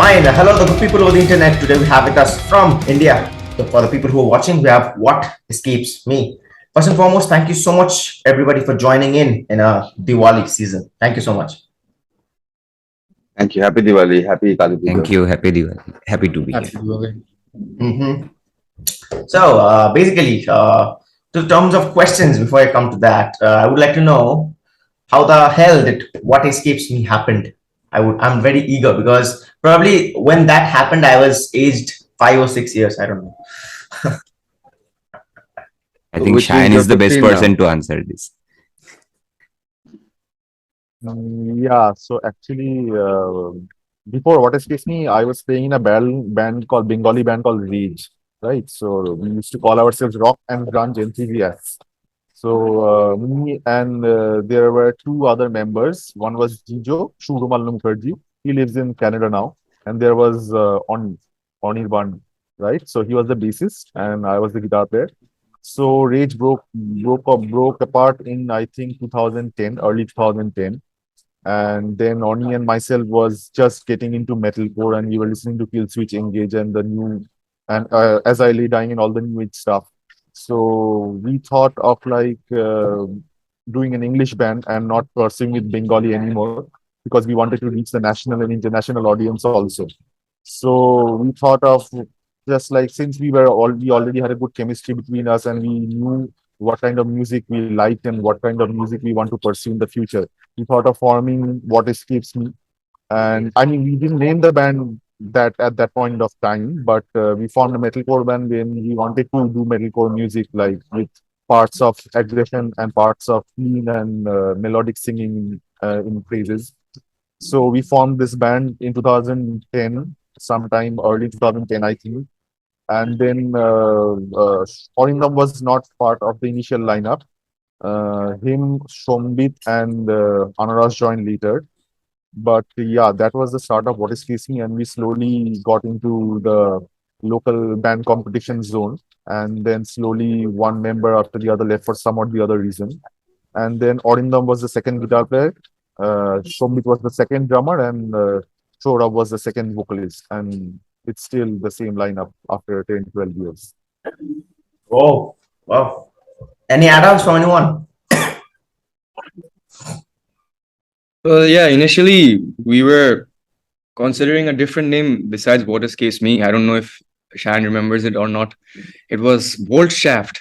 Fine. Hello, the good people of the internet. Today we have with us from India. So for the people who are watching, we have What Escapes Me. First and foremost, thank you so much, everybody, for joining in a Diwali season. Thank you so much. Thank you. Happy Diwali. Happy Kali Puja. Thank you. Happy Diwali. Happy to be here. Mm-hmm. So basically, to terms of questions, before I come to that, I would like to know how the hell did What Escapes Me happened. I'm very eager because probably when that happened, I was aged 5 or 6 years. I don't know. I think Which means Shine you're is the best 15 now. person to answer this. Yeah, so actually, before What Escapes Me, I was playing in a Bengali band called Rage, right? So we used to call ourselves Rock and Grunge Enthusiasts. So me and there were two other members. One was Jijo Shurumal Mukherjee. He lives in Canada now, and there was Anirban, right? So he was the bassist, and I was the guitar player. So Rage broke apart in I think 2010, early 2010, and then Oni and myself was just getting into metalcore, and we were listening to Kill Switch Engage and the new, and as I lay dying and all the new age stuff. So we thought of doing an English band and not pursuing with Bengali anymore because we wanted to reach the national and international audience also. So we thought of just like, since we already had a good chemistry between us and we knew what kind of music we liked and what kind of music we want to pursue in the future, we thought of forming What Escapes Me. And I mean, we didn't name the band that at that point of time, but we formed a metalcore band when we wanted to do metalcore music, like with parts of aggression and parts of clean and melodic singing in phrases. So we formed this band in 2010, sometime early 2010, I think. And then Orindam was not part of the initial lineup. Him, Shombit, and Anaras joined later. But yeah, that was the start of What is Facing, and we slowly got into the local band competition zone. And then slowly one member after the other left for some or the other reason. And then Orindam was the second guitar player. Shombit was the second drummer, and Chora was the second vocalist. And it's still the same lineup after 10, 12 years. Oh, wow. Any add-ons from anyone? Well, yeah, initially we were considering a different name besides What Escapes Me. I don't know if Shan remembers it or not. It was Bolt Shaft.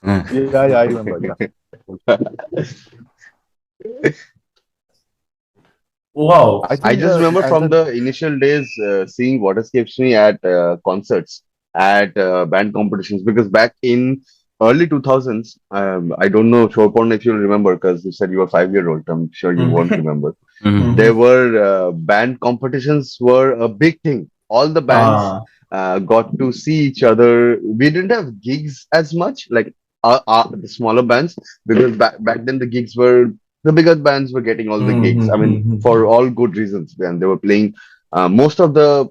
Yeah, I remember. Yeah. Wow. I just remember from the initial days seeing What Escapes Me at concerts, at band competitions, because back in early 2000s, I don't know, Shopon, if you'll remember, because you said you were 5 year old. I'm sure you won't remember. Mhm. There were band competitions were a big thing. All the bands got to see each other. We didn't have gigs as much, like the smaller bands, because back then the gigs were the bigger bands were getting all the gigs. I mean, for all good reasons. And they were playing. Most of the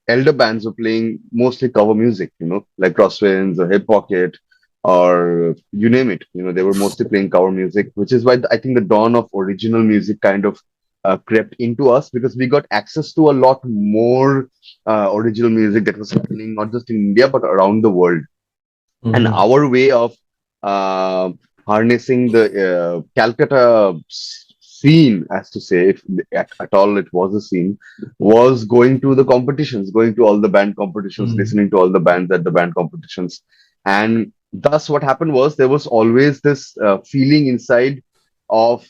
elder bands were playing mostly cover music, like Crosswinds or Hip Pocket or you name it. They were mostly playing cover music, which is why I think the dawn of original music kind of crept into us because we got access to a lot more original music that was happening not just in India but around the world. And our way of uh, harnessing the Calcutta scene, as to say, if at all it was a scene, was going to the competitions, going to all the band competitions, listening to all the bands at the band competitions. And thus, what happened was there was always this feeling inside of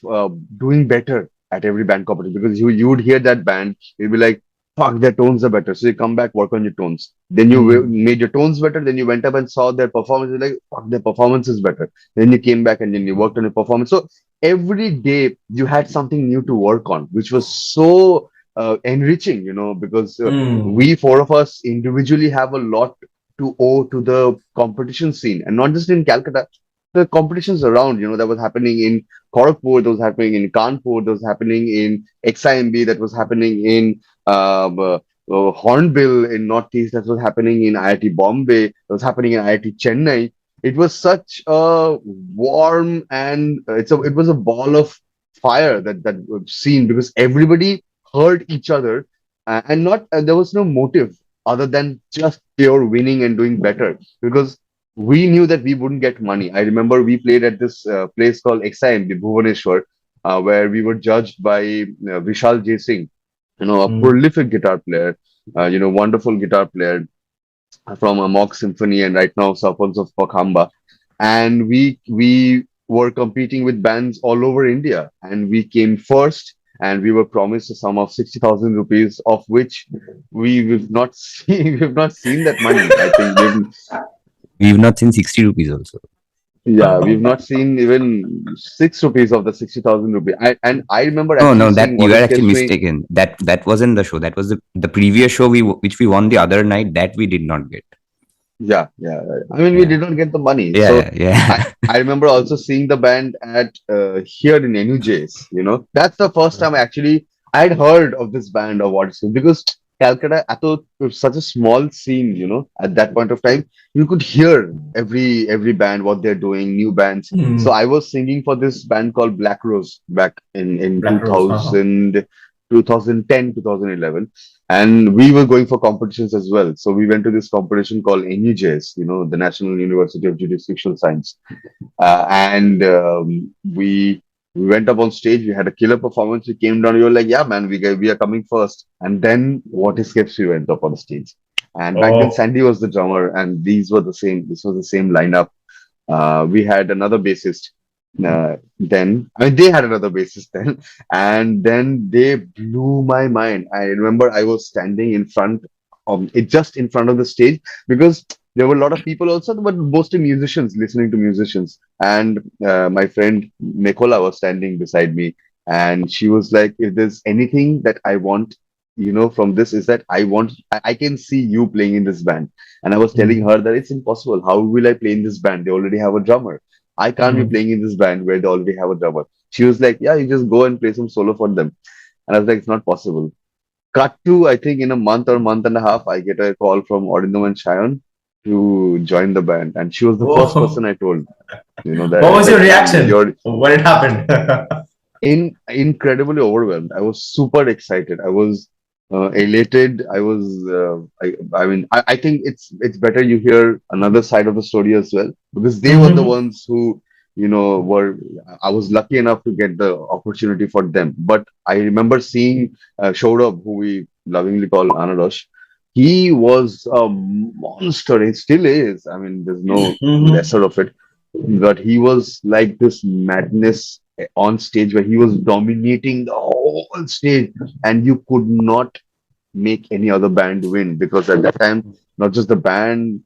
doing better at every band competition because you would hear that band, you'd be like, fuck, their tones are better. So you come back, work on your tones. Then you made your tones better. Then you went up and saw their performance. You're like, fuck, their performance is better. Then you came back and then you worked on your performance. So every day you had something new to work on, which was so enriching, because we four of us individually have a lot to owe to the competition scene, and not just in Calcutta. The competitions around, that was happening in Kharagpur, that was happening in Kanpur, that was happening in XIMB, that was happening in Hornbill in Northeast, that was happening in IIT Bombay, that was happening in IIT Chennai. It was such a warm and it was a ball of fire that scene because everybody heard each other and not there was no motive other than just pure winning and doing better, because we knew that we wouldn't get money. I remember we played at this place called XIM, Bhubaneswar, where we were judged by Vishal J Singh, a Mm. prolific guitar player, wonderful guitar player from a mock symphony, and right now suffers of Pakhamba. And we were competing with bands all over India, and we came first. And we were promised a sum of 60,000 rupees, of which we've not seen. We've not seen that money. I think We've not seen 60 rupees also. we've not seen even 6 rupees of the 60,000 rupee. And I remember No, actually no, seeing that you what are actually escapes me. mistaken. That wasn't the show. That was the previous show which we won the other night that we did not get. Yeah. I mean, we Yeah. did not get the money. Yeah, So yeah. I remember also seeing the band at here in NUJs. That's the first time I had heard of this band of WhatEscapes, because Calcutta, I thought it was such a small scene. At that point of time, you could hear every band what they're doing, new bands. So Mm. I was singing for this band called Black Rose back in Black Rose. Uh-huh. 2010, 2011, and we were going for competitions as well. So we went to this competition called NUJS, the National University of Jurisdictional Science, and we went up on stage. We had a killer performance. We came down. We were like, "Yeah, man, we are coming first." And then What Escapes we went up on stage. And back then, Oh. Sandy was the drummer, and these were the same. This was the same lineup. We had another bassist. Then I mean, they had another bassist then, and then they blew my mind. I remember I was standing in front of it, just in front of the stage, because there were a lot of people also, but mostly musicians listening to musicians. And my friend Nicola was standing beside me, and she was like, "If there's anything that I want, from this, is that I can see you playing in this band." And I was telling Mm. her that it's impossible. How will I play in this band? They already have a drummer. I can't be Mm. playing in this band where they already have a drummer. She was like, "Yeah, you just go and play some solo for them." And I was like, "It's not possible." Cut to, I think, in a month or month and a half, I get a call from Ordinum and Shayan to join the band. And she was the first Oh. person I told, What that, was your like, "Man, reaction you're when it happened? incredibly overwhelmed. I was super excited. I was elated. I think it's better you hear another side of the story as well, because they were the Mhm. ones who were. I was lucky enough to get the opportunity for them. But I remember seeing Shourabh, who we lovingly call Anadosh. He was a monster. He still is. I mean, there's no Mhm. lesser of it, but he was like this madness on stage where he was dominating the whole stage, and you could not make any other band win, because at that time, not just the band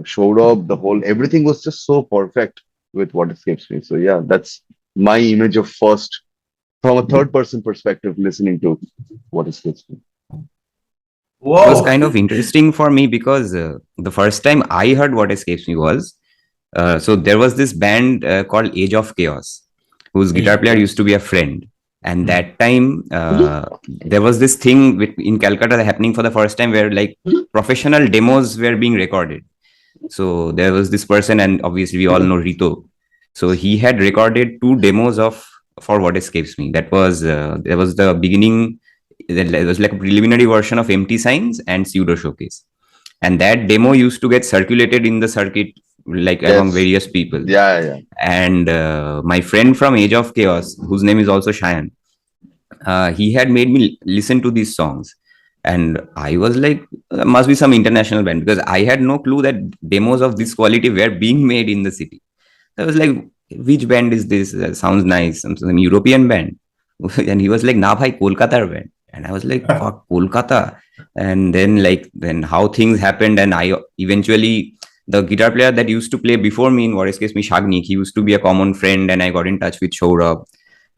showed up, the whole everything was just so perfect with What Escapes Me. So yeah, that's my image of first from a third person perspective listening to What Escapes Me. It was Whoa. kind of interesting for me because the first time I heard What Escapes Me was so there was this band called Age of Chaos, whose guitar player used to be a friend. And Mm. that time, there was this thing in Calcutta happening for the first time where like professional demos were being recorded. So there was this person, and obviously we all know Rito. So he had recorded 2 demos of for What Escapes Me. That was the beginning. It was like a preliminary version of Empty Signs and Pseudo Showcase, and that demo used to get circulated in the circuit like among Yes. various people. Yeah. And my friend from Age of Chaos, whose name is also Cheyenne, he had made me listen to these songs, and I was like, must be some international band, because I had no clue that demos of this quality were being made in the city. I was like, which band is this? Sounds nice. Some European band. And he was like, nah, bhai, Kolkata band. And I was like, fuck, Kolkata. And then how things happened. And I eventually, the guitar player that used to play before me in What Escapes Me, Shagnik, he used to be a common friend. And I got in touch with Shourabh.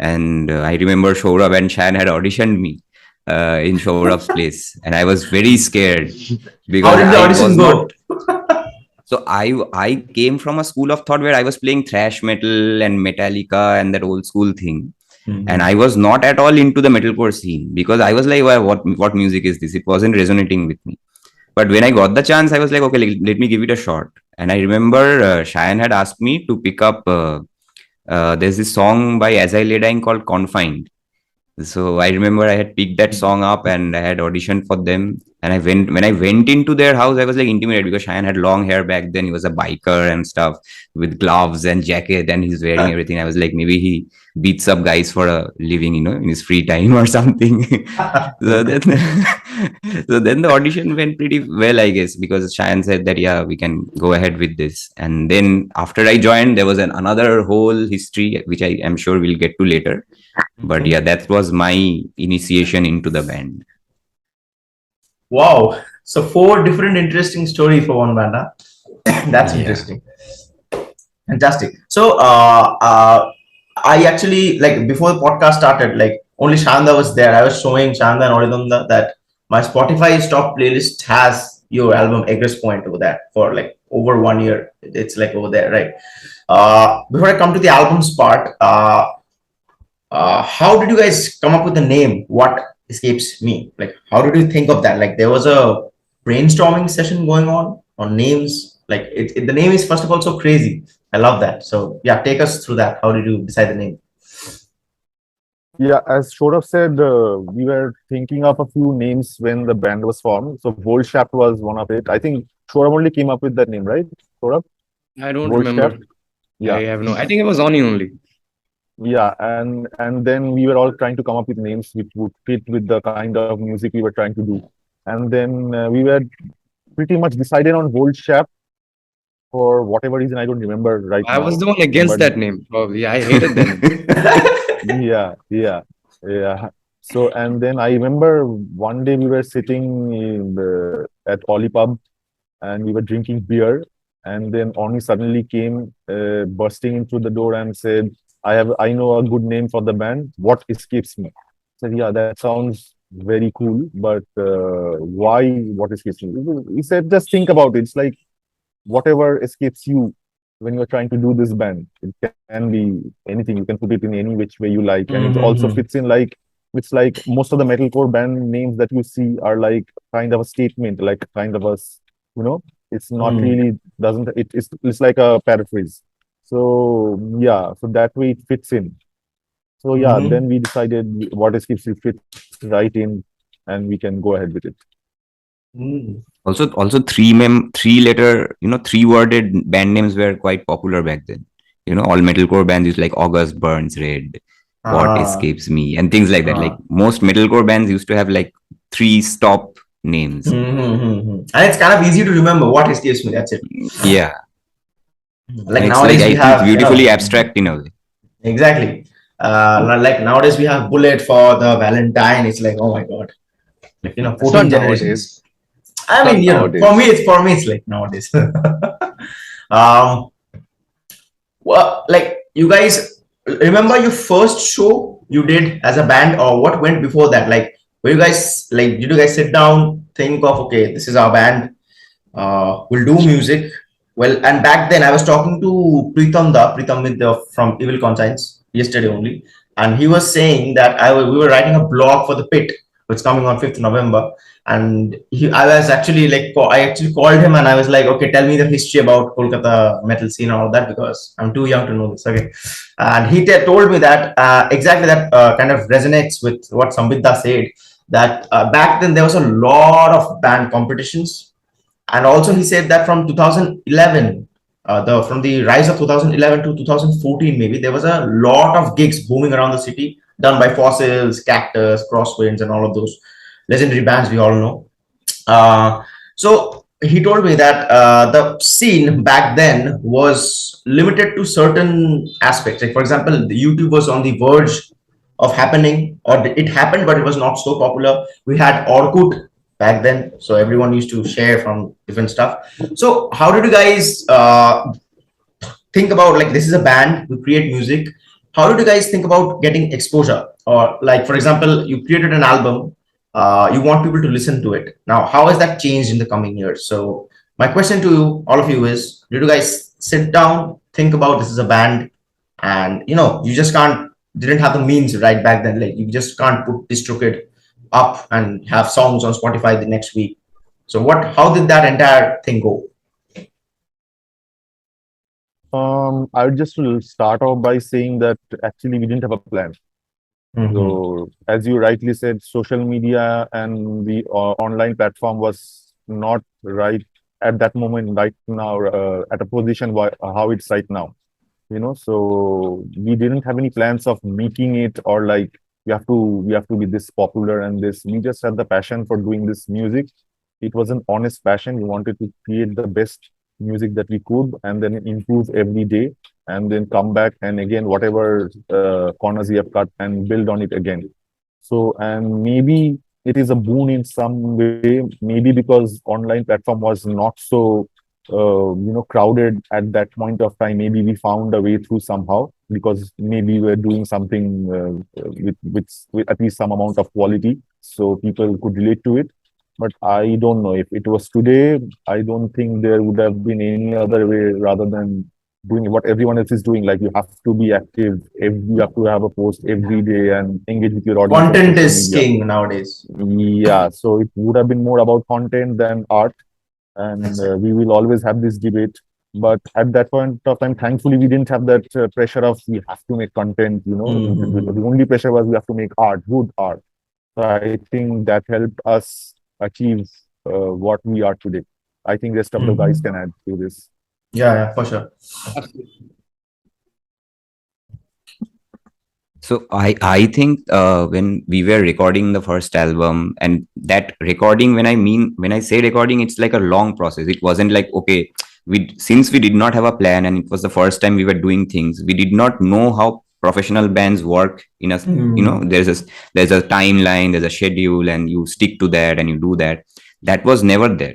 And I remember Shourabh and Shan had auditioned me in Shourabh's place. And I was very scared How because did the I audition was go? not. So I came from a school of thought where I was playing thrash metal and Metallica and that old school thing, and Mhm. I was not at all into the metalcore scene because I was like, well, what music is this? It wasn't resonating with me. But when I got the chance, I was like, okay, let me give it a shot. And I remember Cheyenne had asked me to pick up. There's this song by As I Lay Dying called "Confined," So I remember I had picked that song up and I had auditioned for them. And when I went into their house, I was like intimidated because Cheyenne had long hair back then. He was a biker and stuff with gloves and jacket, and he's wearing everything. I was like, maybe he beats up guys for a living, in his free time or something. So then, so then the audition went pretty well, I guess, because Cheyenne said that, yeah, we can go ahead with this. And then after I joined, there was another whole history, which I am sure we'll get to later. But yeah, that was my initiation into the band. Wow. So 4 different interesting stories for one band. Huh? That's interesting. Fantastic. So I actually, like, before the podcast started, like, only Shanda was there. I was showing Shanda and Oridunda that my Spotify top playlist has your album Egress Point over there for like over 1 year. It's like over there, right? Before I come to the albums part, how did you guys come up with the name What Escapes Me? Like, how did you think of that? Like, there was a brainstorming session going on names. Like, the name is, first of all, so crazy. I love that. So yeah, take us through that. How did you decide the name? Yeah, as Shorav said, we were thinking of a few names when the band was formed. So Volshaft was one of it. I think Shorav only came up with that name, right? Shorav? I don't Volshaft? remember. Yeah. I have no. I think it was Oni only. Yeah, and then we were all trying to come up with names which would fit with the kind of music we were trying to do. And then we were pretty much decided on Volshaft for whatever reason I don't remember right I now. was the one against But that name, probably. I hated that name. yeah. So and then I remember one day we were sitting at Oli Pub and we were drinking beer, and then Oni suddenly came bursting into the door and said, I know a good name for the band, What Escapes Me. I said, yeah, that sounds very cool, but why What Escapes Me? He said, just think about it. It's like whatever escapes you when you're trying to do this band. It can be anything. You can put it in any which way you like, and it also fits in like it's like most of the metalcore band names that you see are like kind of a statement, like kind of a it's not really doesn't it's like a paraphrase. So yeah, so that way it fits in. So yeah, then we decided What Escapes Me fits right in, and we can go ahead with it. Also three letter, 3-worded band names were quite popular back then. All metalcore bands used like August Burns Red, What Escapes Me, and things like that. Like most metalcore bands used to have like 3 stop names. And it's kind of easy to remember What Escapes Me. That's it. Yeah. Like it's nowadays like, we I have think beautifully abstract in a way. Exactly. Like nowadays we have Bullet for the Valentine. It's like, oh my god, like It's not 14 nowadays. generations. I Not mean, nowadays. for me it's like nowadays. Well, like, you guys remember your first show you did as a band, or what went before that? Like, were you guys like, did you guys sit down, think of, okay, this is our band, we'll do music? Well, and back then I was talking to Pritam with from Evil Conscience yesterday only, and he was saying that we were writing a blog for the Pit, which is coming on 5th November, and I was actually like, I actually called him and I was like, okay, tell me the history about Kolkata metal scene and all that, because I'm too young to know this. Okay, and he told me that exactly that kind of resonates with what Sambitha said, that back then there was a lot of band competitions, and also he said that from 2011, from the rise of 2011 to 2014, maybe there was a lot of gigs booming around the city, done by Fossils, Cactus, Crosswinds, and all of those legendary bands we all know. So he told me that the scene back then was limited to certain aspects. Like, for example, the YouTube was on the verge of happening, or it happened, but it was not so popular. We had Orkut back then, so everyone used to share from different stuff. So how did you guys think about, like, this is a band, we create music? How did you guys think about getting exposure? Or, like, for example, you created an album, you want people to listen to it. Now, how has that changed in the coming years? So my question to you, all of you, is, did you guys sit down, think about this is a band, and you just didn't have the means right back then, like, you just can't put DistroKid up and have songs on Spotify the next week. So how did that entire thing go? I would just start off by saying that actually we didn't have a plan. So, as you rightly said, social media and the online platform was not right at that moment, right now, at a position how it's right now. So we didn't have any plans of making it, or like we have to be this popular and this. We just had the passion for doing this music. It was an honest passion. We wanted to create the best music that we could, and then improve every day, and then come back and again whatever corners we have cut and build on it again. So, and maybe it is a boon in some way, maybe because online platform was not so crowded at that point of time. Maybe we found a way through somehow, because maybe we're doing something with at least some amount of quality, so people could relate to it. But I don't know, if it was today, I don't think there would have been any other way rather than doing what everyone else is doing. Like, you have to be active, you have to have a post every day and engage with your audience on Content social is media. king nowadays. Yeah, so it would have been more about content than art, and Exactly. we will always have this debate. But at that point of time, thankfully, we didn't have that pressure of we have to make content. The only pressure was we have to make art, good art. So I think that helped us achieve what we are today. I think rest of the guys can add to this. Yeah, for sure. So I think when we were recording the first album, and that recording, when I say recording, it's like a long process. It wasn't like, okay, since we did not have a plan and it was the first time we were doing things, we did not know how professional bands work in a, there's a timeline, there's a schedule, and you stick to that and you do that. That was never there.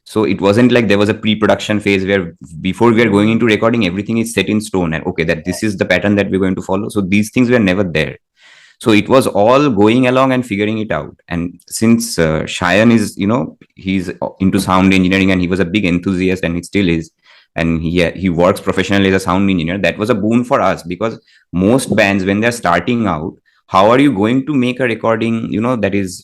So it wasn't like there was a pre-production phase where before we are going into recording, everything is set in stone and okay, that this is the pattern that we're going to follow. So these things were never there. So it was all going along and figuring it out. And since Cheyenne is, he's into sound engineering and he was a big enthusiast and he still is, and he works professionally as a sound engineer, that was a boon for us, because most bands, when they're starting out, how are you going to make a recording, that is,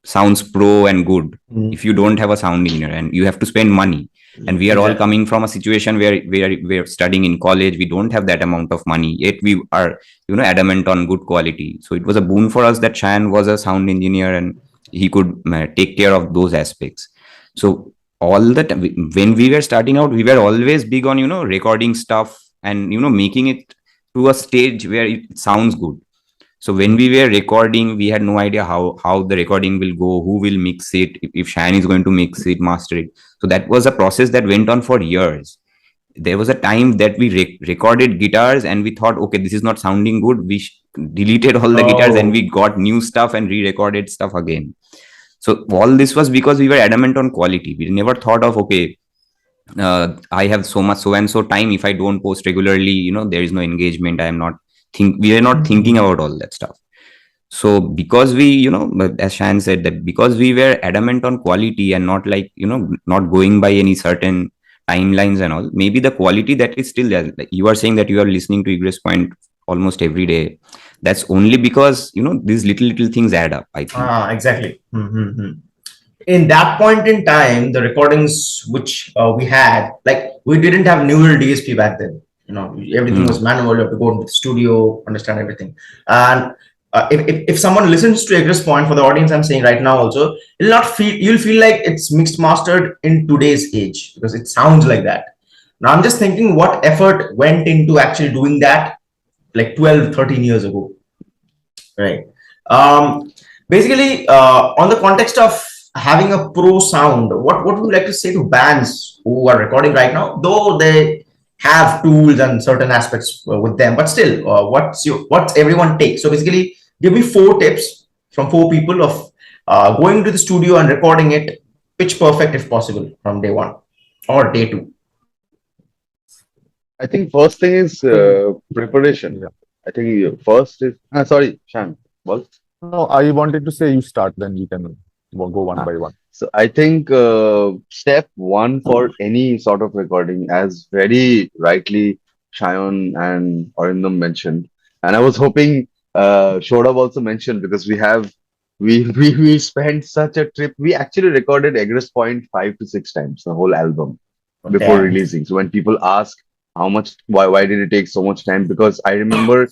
sounds pro and good if you don't have a sound engineer and you have to spend money? And we are all coming from a situation where we're studying in college, we don't have that amount of money, yet we are adamant on good quality. So it was a boon for us that Chan was a sound engineer and he could take care of those aspects. So all that, when we were starting out, we were always big on recording stuff and making it to a stage where it sounds good. So when we were recording, we had no idea how the recording will go, who will mix it, if Shine is going to mix it, master it. So that was a process that went on for years. There was a time that we recorded guitars and we thought, okay, this is not sounding good. We deleted all the guitars and we got new stuff and re-recorded stuff again. So all this was because we were adamant on quality. We never thought of, okay, I have so and so time. If I don't post regularly, there is no engagement. We are not thinking about all that stuff. So because we, as Shan said, that because we were adamant on quality and not like, not going by any certain timelines and all, maybe the quality that is still there. Like you are saying that you are listening to Egress Point almost every day. That's only because, these little things add up, I think. Exactly. In that point in time, the recordings which we had, like, we didn't have neural DSP back then. Everything was manual. You have to go into the studio, understand everything. And if someone listens to Egress Point, for the audience I'm saying right now also, you'll feel like it's mixed mastered in today's age, because it sounds like that. Now I'm just thinking what effort went into actually doing that like 12, 13 years ago. Right. Basically, on the context of having a pro sound, what would you like to say to bands who are recording right now, though they have tools and certain aspects with them, but still, what's everyone take? So basically, give me 4 tips from 4 people of going to the studio and recording it pitch perfect if possible from day 1 or day 2. I think first thing is preparation. Yeah. I think first is sorry, Shan. Well, No, I wanted to say you start, then we can go one by one. so I think step one for any sort of recording, as very rightly Shayon and Arindam mentioned, and I was hoping Shodav also mentioned, because we spent such a trip. We actually recorded Egress Point 5 to 6 times, the whole album, before Damn. releasing. So when people ask how much, why did it take so much time? Because I remember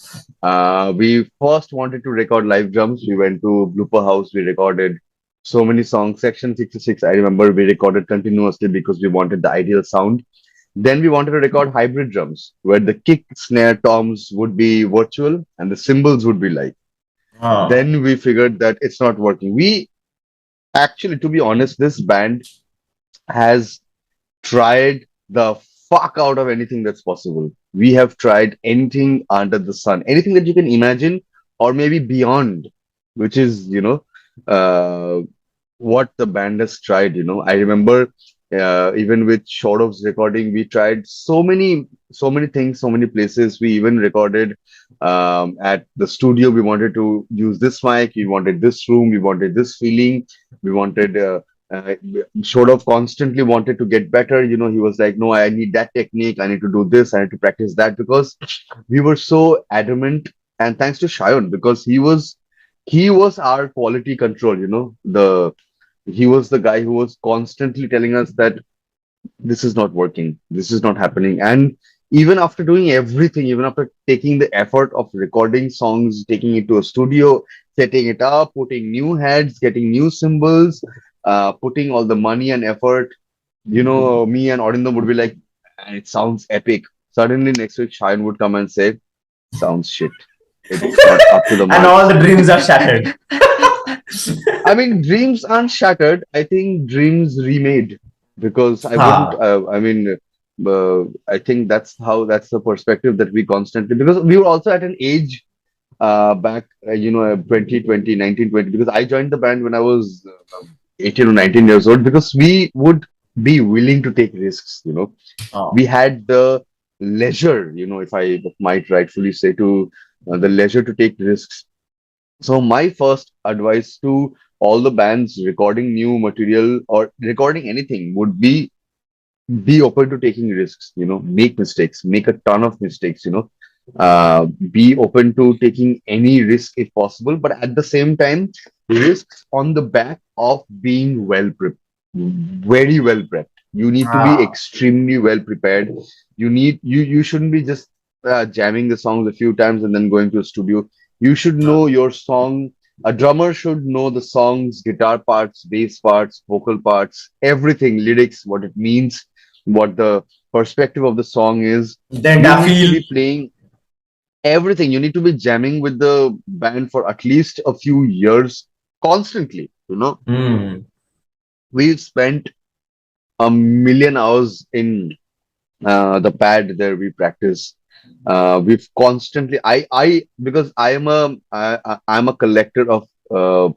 we first wanted to record live drums. We went to Blooper House, we recorded so many songs. Section 66, I remember we recorded continuously because we wanted the ideal sound. Then we wanted to record hybrid drums where the kick, snare, toms would be virtual and the cymbals would be live. Ah. Then we figured that it's not working. We actually, to be honest, this band has tried the fuck out of anything that's possible. We have tried anything under the sun, anything that you can imagine, or maybe beyond, which is, uh, what the band has tried. I remember even with Shorov's recording, we tried so many things, so many places. We even recorded at the studio. We wanted to use this mic, we wanted this room, we wanted this feeling, we wanted. Uh, Shodov constantly wanted to get better. He was like, "No, I need that technique. I need to do this. I need to practice that." Because we were so adamant, and thanks to Shayon, because he was our quality control. He was the guy who was constantly telling us that this is not working, this is not happening. And even after doing everything, even after taking the effort of recording songs, taking it to a studio, setting it up, putting new heads, getting new symbols, putting all the money and effort, me and Odindam would be like, "Man, it sounds epic." Suddenly next week, Shine would come and say, "Sounds shit. It's not up to the And mark." all the dreams are shattered. I mean, dreams aren't shattered. I think dreams remade, because I wouldn't. Ah. I think that's the perspective that we constantly, because we were also at an age back, 2020, 1920, because I joined the band when I was 18 or 19 years old, because we would be willing to take risks. Oh. We had the leisure, if I might rightfully say, to the leisure to take risks. So my first advice to all the bands recording new material or recording anything would be open to taking risks, make mistakes, make a ton of mistakes, be open to taking any risk if possible, but at the same time, risks on the back of being well prepared, very well prepped. You need to be Ah. extremely well prepared. You shouldn't be just jamming the songs a few times and then going to a studio. You should know your song. A drummer should know the songs, guitar parts, bass parts, vocal parts, everything, lyrics, what it means, what the perspective of the song is. Then You I need to feel. be playing everything. You need to be jamming with the band for at least a few years constantly. Hmm. We've spent a million hours in the pad there. We practice. We've constantly. Because I'm a collector of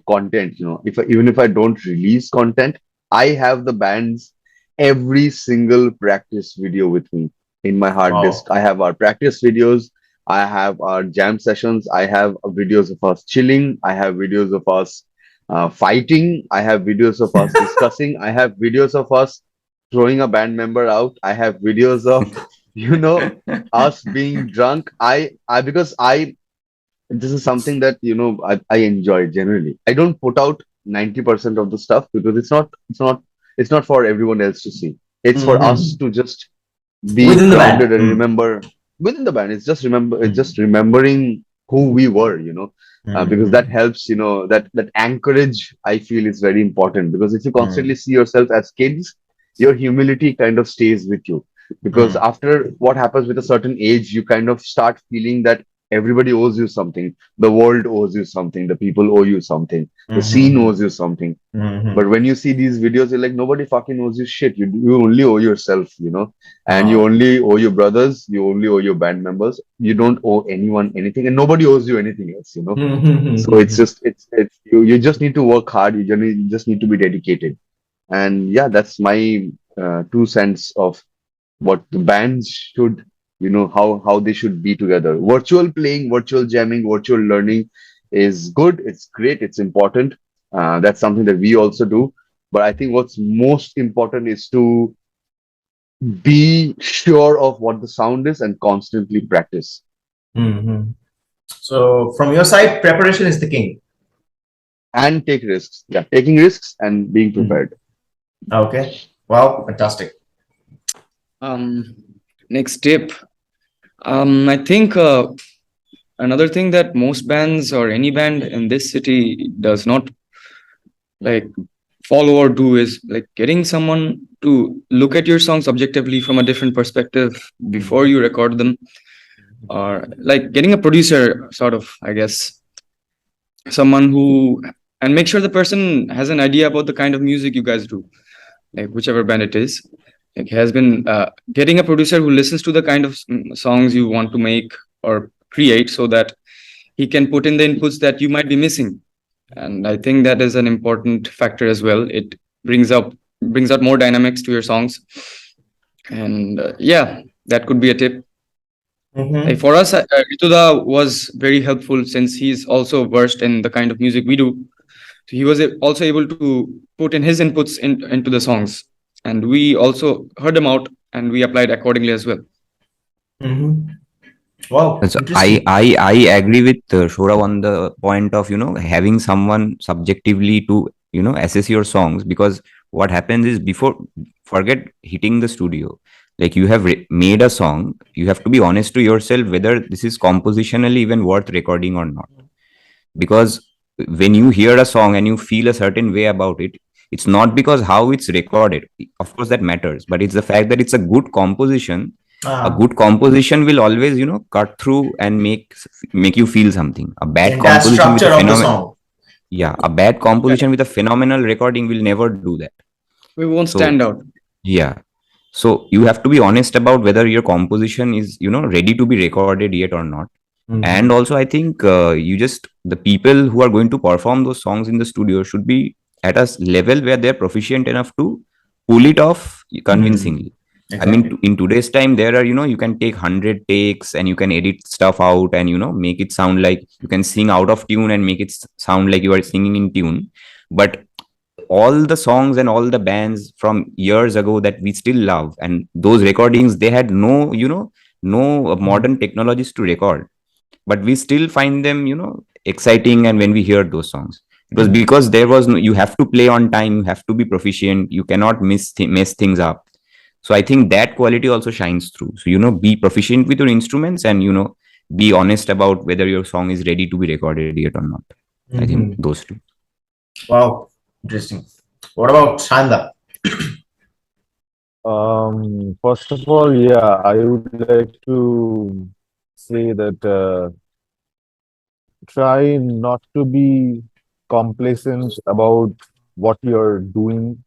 content. If even if I don't release content, I have the band's every single practice video with me in my hard disk. Wow. I have our practice videos. I have our jam sessions. I have videos of us chilling. I have videos of us fighting. I have videos of us discussing. I have videos of us throwing a band member out. I have videos of, you know, us being drunk. Because this is something that, I enjoy generally. I don't put out 90% of the stuff because it's not for everyone else to see. It's for us Hmm. to just be Within the grounded band. and Hmm. remember within the band. It's Hmm. just remembering who we were, because that Hmm. helps, that anchorage I feel is very important, because if you Hmm. constantly see yourself as kids, your humility kind of stays with you. Because Hmm. after what happens with a certain age, you kind of start feeling that everybody owes you something. The world owes you something. The people owe you something. The scene Hmm. owes you something. Hmm. But when you see these videos, you're like, nobody fucking owes you shit. You only owe yourself, and you Ah. only owe your brothers, you only owe your band members. You don't owe anyone anything, and nobody owes you anything else. Hmm. Hmm. So Hmm. it's just it's you just need to work hard. You just need to be dedicated. And yeah, that's my 2 cents of what the bands should, how they should be together. Virtual playing, virtual jamming, virtual learning is good. It's great. It's important. That's something that we also do. But I think what's most important is to be sure of what the sound is and constantly practice Hmm. So from your side, preparation is the king. and take risks. Yeah, taking risks and being Hmm. prepared. Okay. Wow. Fantastic. Um, Next tip. I think another thing that most bands or any band in this city does not like follow or do is like getting someone to look at your songs objectively from a different perspective before you record them, or like getting a producer, sort of, I guess, someone who, and make sure the person has an idea about the kind of music you guys do, like whichever band it is. Like has been getting a producer who listens to the kind of songs you want to make or create, so that he can put in the inputs that you might be missing. And I think that is an important factor as well. It brings out more dynamics to your songs. And yeah, that could be a tip. Like for us, Rituda was very helpful since he's also versed in the kind of music we do. So he was also able to put in his inputs into the songs, and we also heard them out and we applied accordingly as well. Wow, So interesting. I agree with Shorav on the point of having someone subjectively to assess your songs, because what happens is, before, forget hitting the studio, like you have made a song, you have to be honest to yourself whether this is compositionally even worth recording or not. Because when you hear a song and you feel a certain way about it, it's not because how it's recorded, of course that matters, but it's the fact that it's a good composition. A good composition will always cut through and make you feel something. A The bad entire composition with structure a of the song. yeah, a bad composition with a phenomenal recording will never do that. We won't So stand out. yeah, so you have to be honest about whether your composition is ready to be recorded yet or not. And also, I think the people who are going to perform those songs in the studio should be at a level where they're proficient enough to pull it off convincingly. I mean, Exactly. in today's time, there are, you can take 100 takes and you can edit stuff out and, make it sound like you can sing out of tune and make it sound like you are singing in tune. But all the songs and all the bands from years ago that we still love, and those recordings, they had no modern technologies to record, but we still find them exciting. And when we hear those songs, it was because there was no, you have to play on time, you have to be proficient, you cannot mess things up. So I think that quality also shines through. So be proficient with your instruments, and be honest about whether your song is ready to be recorded yet or not. I think those two. Wow, interesting. What about Shanda? First of all, yeah, I would like to say that try not to be complacent about what you're doing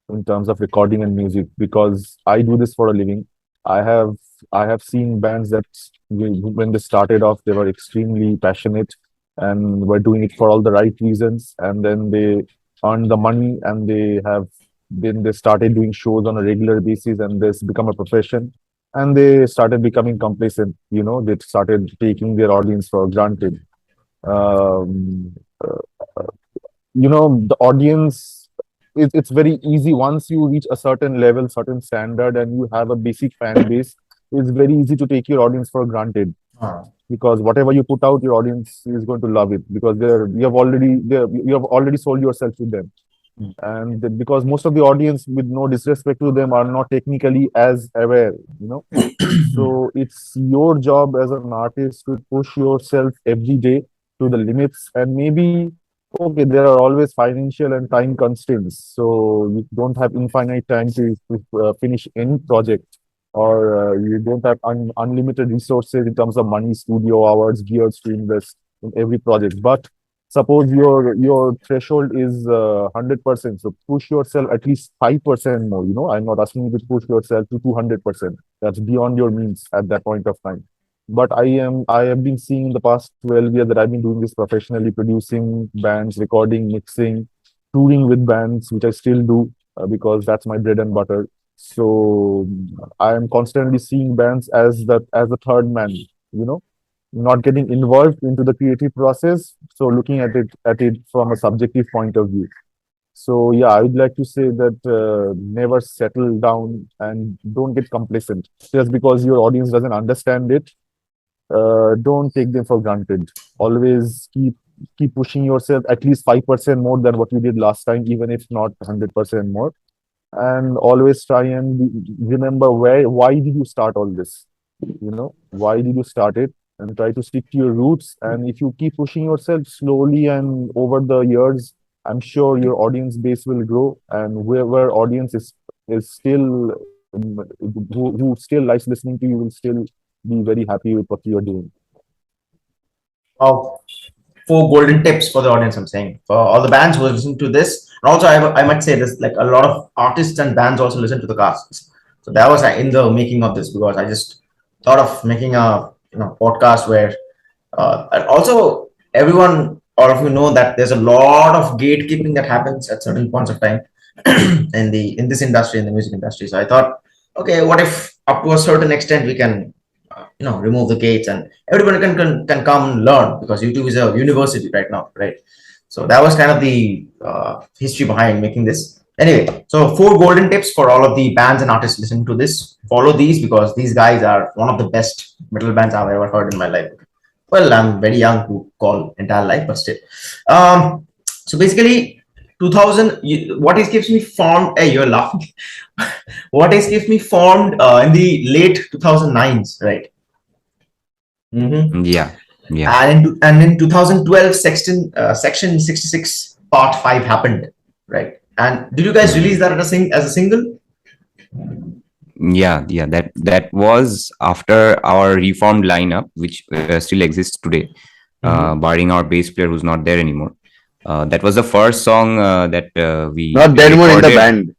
in terms of recording and music, because I do this for a living. I have I have seen bands that when they started off, they were extremely passionate and were doing it for all the right reasons, and then they earned the money and they started doing shows on a regular basis, and this become a profession, and they started becoming complacent. They started taking their audience for granted. Um, the audience, it's very easy once you reach a certain level, certain standard, and you have a basic fan base. It's very easy to take your audience for granted, because whatever you put out, your audience is going to love it, because you have already sold yourself to them. And because most of the audience, with no disrespect to them, are not technically as aware. So it's your job as an artist to push yourself every day to the limits. And maybe, okay, there are always financial and time constraints. So you don't have infinite time to finish any project, or you don't have unlimited resources in terms of money, studio hours, gears to invest in every project. But suppose your threshold is 100%, so push yourself at least 5% more. I'm not asking you to push yourself to 200%. That's beyond your means at that point of time. But I have been seeing in the past 12 years that I've been doing this professionally, producing bands, recording, mixing, touring with bands, which I still do, because that's my bread and butter. So I am constantly seeing bands as the third man, you know, not getting involved into the creative process. So looking at it from a subjective point of view. So yeah, I would like to say that never settle down and don't get complacent just because your audience doesn't understand it. Don't take them for granted. Always keep pushing yourself at least 5% more than what you did last time, even if not 100% more. and always try and remember why did you start all this? Why did you start it? And try to stick to your roots. And if you keep pushing yourself slowly and over the years, I'm sure your audience base will grow, and whoever audience is still who still likes listening to you will still be very happy with what you're doing. Wow. 4 golden tips for the audience, I'm saying, for all the bands who are listening to this. And also, I might say this, like a lot of artists and bands also listen to the casts. So that was in the making of this, because I just thought of making a podcast where and also everyone, all of you know that there's a lot of gatekeeping that happens at certain points of time in this industry, in the music industry. So I thought, okay, what if up to a certain extent we can remove the gates and everybody can come and learn, because YouTube is a university right now, right? So that was kind of the history behind making this. Anyway, so 4 golden tips for all of the bands and artists listening to this. Follow these, because these guys are one of the best metal bands I've ever heard in my life. Well, I'm very young to call entire life, but still. So basically, 2000. What Escapes Me formed. Hey, you're laughing. What Escapes Me formed in the late 2009s, right? Mm-hmm. Yeah. And in 2012, section 66 part 5 happened, right? And did you guys release that as a single? Yeah. That was after our reformed lineup, which still exists today, barring our bass player who's not there anymore. That was the first song that we Not there anymore in the band.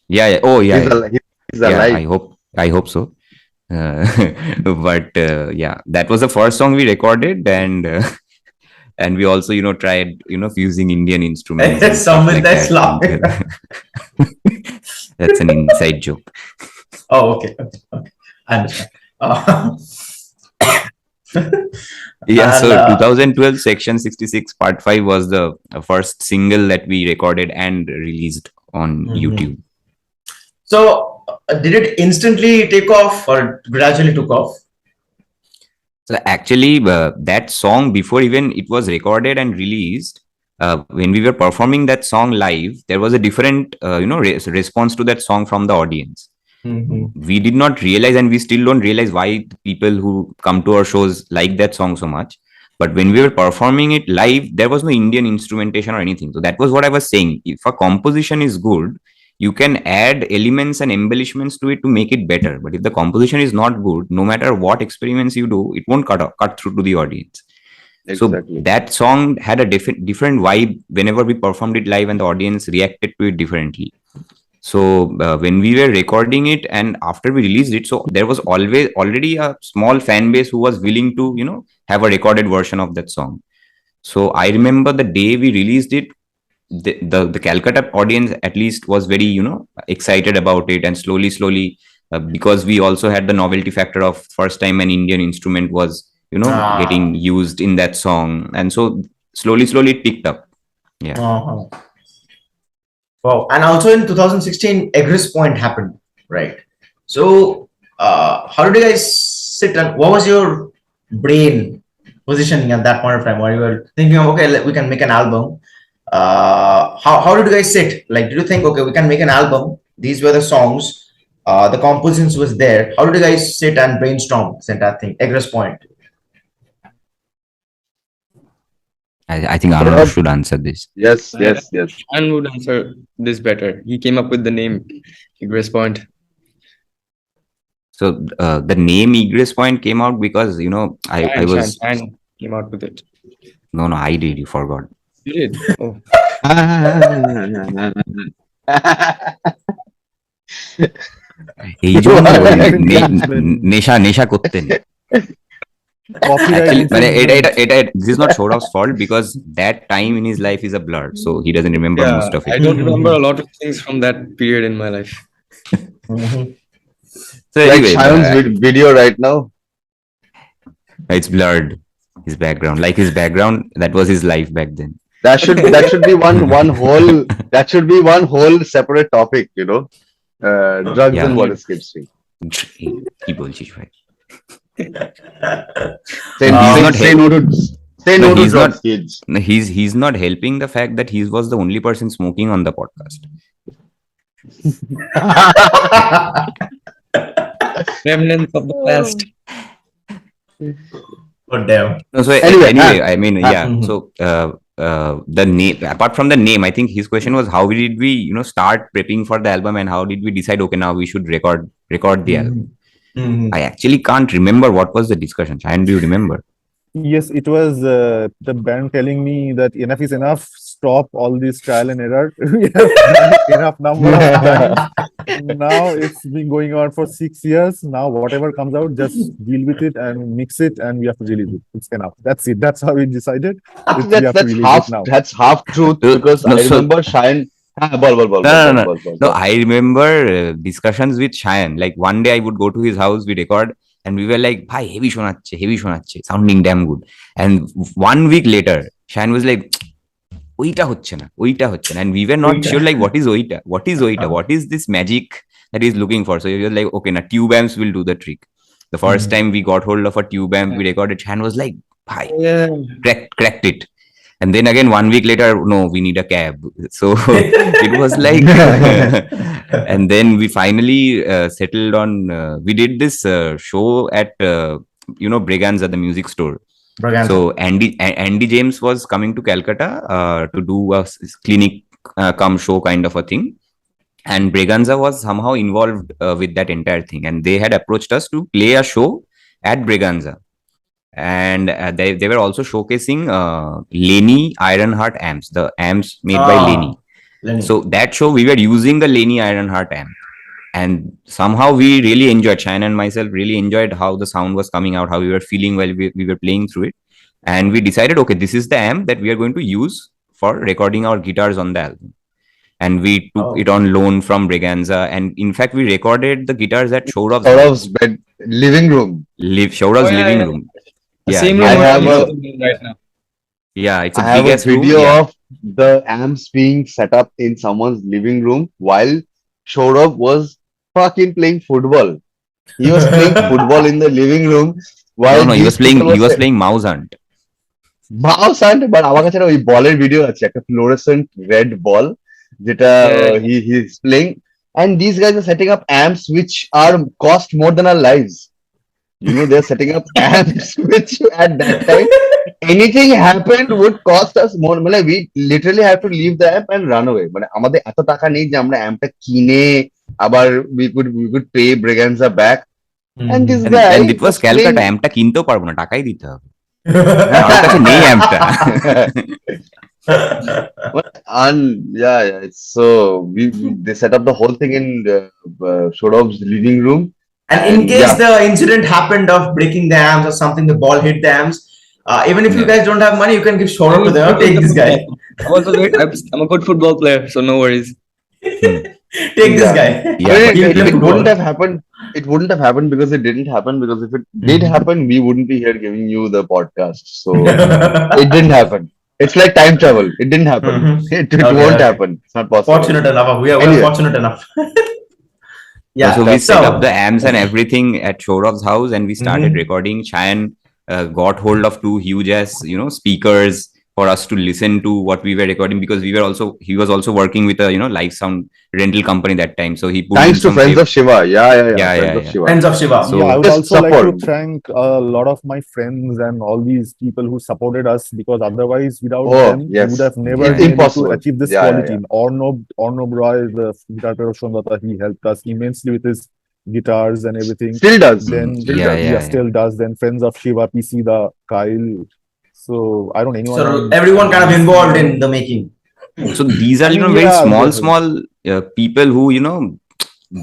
Yeah. Oh, yeah. He's alive. I hope so. But yeah, that was the first song we recorded, and we also tried fusing Indian instruments and stuff like that's laughing. That's an inside joke. Oh, okay. I understand. Yeah, so 2012 section 66 part 5 was the first single that we recorded and released on YouTube. So did it instantly take off or gradually took off? So actually, that song, before even it was recorded and released, when we were performing that song live, there was a different response to that song from the audience. We did not realize, and we still don't realize, why people who come to our shows like that song so much. But when we were performing it live, there was no Indian instrumentation or anything. So that was what I was saying. If a composition is good, you can add elements and embellishments to it to make it better. But if the composition is not good, no matter what experiments you do, it won't cut through to the audience. Exactly. So that song had a different vibe whenever we performed it live, and the audience reacted to it differently. So when we were recording it and after we released it, so there was already a small fan base who was willing to have a recorded version of that song. So I remember the day we released it, the Calcutta audience at least was very excited about it, and slowly because we also had the novelty factor of first time an Indian instrument was getting used in that song, and so slowly it picked up. Yeah. Wow. And also in 2016, Egress Point happened, right? So how did you guys sit, and what was your brain positioning at that point of time while you were thinking of, okay, we can make an album? How did you guys sit? Like, did you think, okay, we can make an album, these were the songs, the compositions was there. How did you guys sit and brainstorm this entire thing, Egress Point? I think Anand should answer this. Yes. Anand would answer this better. He came up with the name Egress Point. So the name Egress Point came out because I was Shan came out with it. No, I did. You forgot. You did. Oh. নেশা করতেন. Actually, this is not Shorav's fault, because that time in his life is a blur, so he doesn't remember most of it. I don't remember a lot of things from that period in my life. So like anyway, Shayan's video right now, it's blurred. His background, that was his life back then. That should be one whole separate topic, drugs and what escapes me. কি বলছিস ভাই? Say no to drugs, kids. He's not helping the fact that he was the only person smoking on the podcast. Remnants of the past. Oh damn. No, so Anyway, anyway, I mean, yeah. Mhm. So the name, apart from the name, I think his question was how did we, start prepping for the album and how did we decide? Okay, now we should record the album. Mhm. I actually can't remember what was the discussion. And do you remember? Yes, it was the band telling me that enough is enough. Stop all this trial and error. We have done enough number of times. Now it's been going on for 6 years. Now whatever comes out, just deal with it and mix it, and we have to release it. It's enough. That's it. That's how we decided. We have to release it now. That's half truth No, because no, I so- remember Shine. No, I remember discussions with Cheyenne. Like one day I would go to his house, we record, and we were like, "Bhai, heavy shonache, sounding damn good." And 1 week later, Cheyenne was like, "Oita hocche na," and we were not Oita. sure like what is oita, what is this magic that he's looking for. So he was like, "Okay, now tube amps will do the trick." The first time we got hold of a tube amp, we recorded. Cheyenne was like, "Bhai, Yeah. cracked it." And then again 1 week later, no, we need a cab. So it was like and then we finally settled on we did this show at Breganza, the music store. Braganza. So Andy James was coming to Calcutta to do a clinic come show kind of a thing, and Breganza was somehow involved with that entire thing, and they had approached us to play a show at Breganza. And they were also showcasing Laney Ironheart amps, the amps made by Laney. Lenny. So that show we were using the Laney Ironheart amp, and somehow we really enjoyed. China and myself really enjoyed how the sound was coming out, how we were feeling while we were playing through it, and we decided, okay, this is the amp that we are going to use for recording our guitars on the album. And we took it on loan from Breganza, and in fact we recorded the guitars at Saurav's bed living room. Saurav's living room. The Yeah, same I room have I'm a- using right now. Yeah, it's a I have big a ass room. video Yeah. of the amps being set up in someone's living room while Saurav was fucking playing football. He was playing football in the living room while No, he was these people playing Mouse Hunt. Mouse Hunt, but আমার কাছে ওই বলের video আছে একটা fluorescent red ball যেটা he's playing, and these guys are setting up amps which are cost more than our lives. You know, they're setting up amps which at that time anything happened would cost us more. মানে we literally have to leave the amp and run away. মানে আমাদের এত টাকা নেই যে আমরা অ্যাম্পটা কিনে আবার we could pay Breganza back. And this guy And it was Calcutta. playing- অ্যাম্পটা কিনতেও পারবো না, টাকাই দিতে হবে। আমার কাছে নেই অ্যাম্পটা। And yeah, so they set up the whole thing in Saurav's living room. And in case the incident happened of breaking the amps or something, the ball hit the amps. Even if you guys don't have money, you can give Saurabh to them. Take this guy. I'm a good football player, so no worries. Take this guy. Yeah, I but mean, you it play wouldn't football. have happened. It wouldn't have happened because it didn't happen. Because if it did happen, we wouldn't be here giving you the podcast. So it didn't happen. It's like time travel. It didn't happen. Mhm. It Okay, won't okay. happen. It's not possible. Fortunate enough. We are Anyway. fortunate enough. Yeah. So we set up the amps and everything at Saurav's house, and we started recording. Cheyenne got hold of two huge ass, speakers for us to listen to what we were recording, because he was also working with a live sound rental company that time. So he put Thanks in to some Friends tape. of Shiva. Yeah. Yeah, Friends of yeah. Shiva. Friends of Shiva. So- Yeah, I would just also like to support. thank a lot of my friends and all these people who supported us, because otherwise, without Oh, them, yes. we would have never Yeah. been able Impossible. to achieve this Yeah, quality. Arnob Roy, the guitar player of Shondata, he helped us immensely with his guitars and everything. Still does. Then Still Yeah, does. yeah. still does. Then Friends of Shiva, PC, the Kyle. So I don't know anyone. So everyone kind of involved in the making. So these are I mean, very yeah, small people who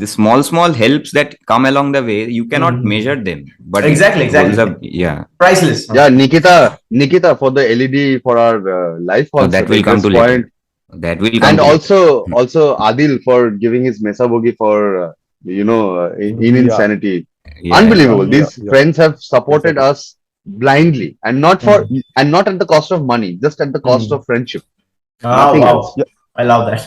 the small helps that come along the way. You cannot measure them, but Exactly. those are- yeah. Priceless. Yeah, Nikita for the LED for our live concert. that will come to Egress later. Point. That will come And to later. also Adil for giving his Mesa Bogi for in insanity. Yeah. Unbelievable. Yeah, These yeah. friends have supported us blindly, and not at the cost of money, just at the cost of friendship. Oh, Nothing wow. else. I love that.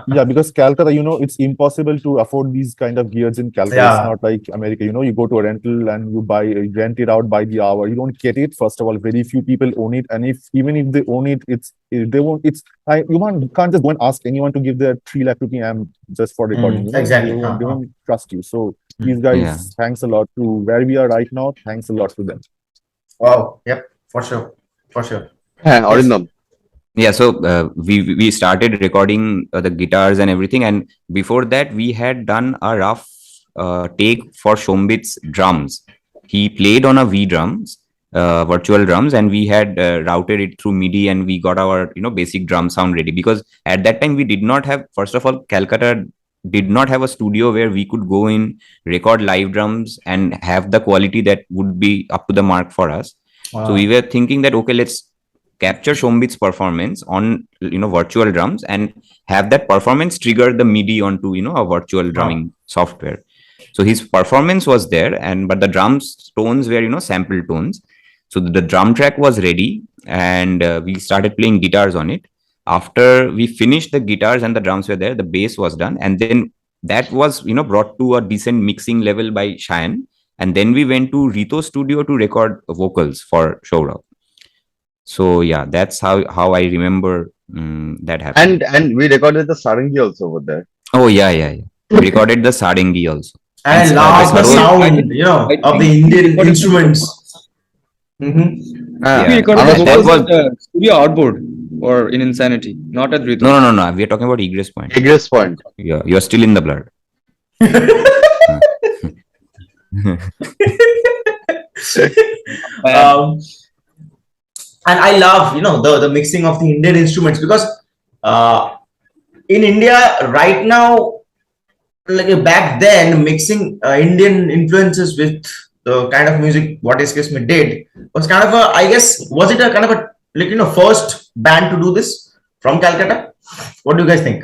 Yeah, because Calcutta, it's impossible to afford these kind of gears in Calcutta. It's Yeah. not like America. You go to a rental and rent it out by the hour. You don't get it. First of all, very few people own it, and even if they own it, they won't. You can't just go and ask anyone to give their 3 lakh rupee amp just for recording. Exactly. They won't trust you. So these Yeah. guys, thanks a lot to where we are right now. Thanks a lot to them. Wow. Yep. For sure. For sure. Arindam. Yeah, so we started recording the guitars and everything, and before that we had done a rough take for Shombit's drums. He played on a V drums, virtual drums, and we had routed it through MIDI, and we got our basic drum sound ready, because at that time we did not have, first of all, Calcutta did not have a studio where we could go in, record live drums and have the quality that would be up to the mark for us. So we were thinking that, okay, let's capture Shombit's performance on virtual drums and have that performance trigger the MIDI onto a virtual drumming software. So his performance was there, but the drums tones were sample tones. So the drum track was ready, and we started playing guitars on it. After we finished the guitars and the drums were there, the bass was done, and then that was brought to a decent mixing level by Cheyenne, and then we went to Rito's studio to record vocals for Show. So yeah, that's how I remember that happened. And we recorded the sarangi also over there. Oh yeah. We recorded the sarangi also. And And love the Saroj- sound, of the Indian instruments. Mm-hmm. Yeah. We recorded That vocals was- at studio outboard or in Insanity, not at Rhythm. No. We are talking about Egress Point. Egress Point. Yeah, you are still in the blood. um, and I love the mixing of the Indian instruments, because in India right now, like back then, mixing Indian influences with the kind of music What Escapes Me did was kind of a, I guess, was it a kind of a first band to do this from Calcutta? What do you guys think?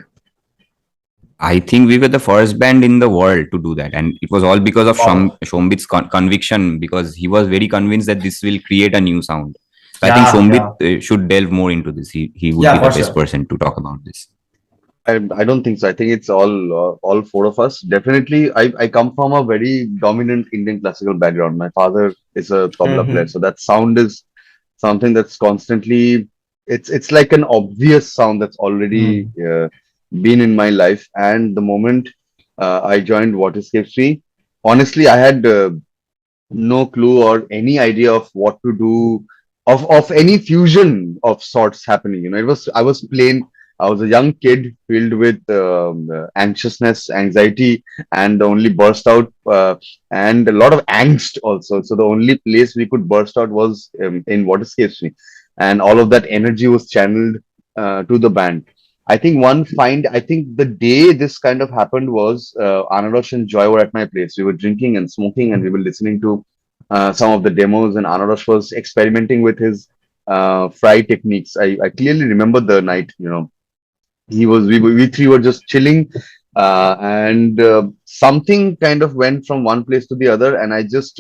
I think we were the first band in the world to do that, and it was all because of Wow. Shombit's conviction, because he was very convinced that this will create a new sound. So I Yeah, think Shombit should delve more into this. He would Yeah, be the for best sure. person to talk about this. I don't think so. I think it's all four of us. Definitely, I come from a very dominant Indian classical background. My father is a tabla player, so that sound is something that's constantly. It's like an obvious sound that's already been in my life. And the moment I joined What Escapes Me, honestly, I had no clue or any idea of what to do, of any fusion of sorts happening. I was plain. I was a young kid filled with anxiousness, anxiety, and the only burst out and a lot of angst also. So the only place we could burst out was in What Escapes Me, and all of that energy was channeled to the band. I think the day this kind of happened was Anarosh and Joy were at my place. We were drinking and smoking, and we were listening to some of the demos, and Anarosh was experimenting with his fry techniques. I clearly remember the night. We three were just chilling, and something kind of went from one place to the other, and I just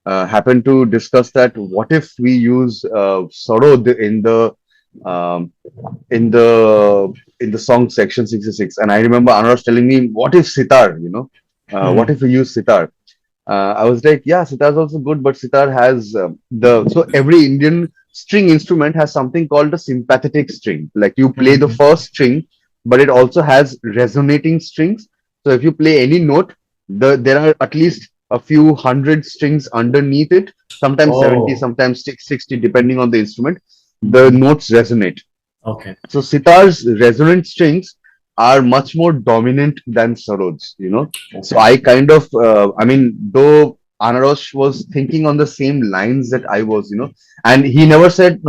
happened to discuss that what if we use Sarod um, in the song section 66. And I remember Anarosh telling me, what if sitar, what if we use sitar? I was like, yeah, sitar is also good, but sitar has so every Indian string instrument has something called a sympathetic string. Like you play the first string, but it also has resonating strings. So if you play any note, there are at least a few hundred strings underneath it, sometimes 70, sometimes 60, depending on the instrument. The notes resonate. Okay. So sitar's resonant strings are much more dominant than sarods, So I kind of, though Anarosh was thinking on the same lines that I was, and he never said,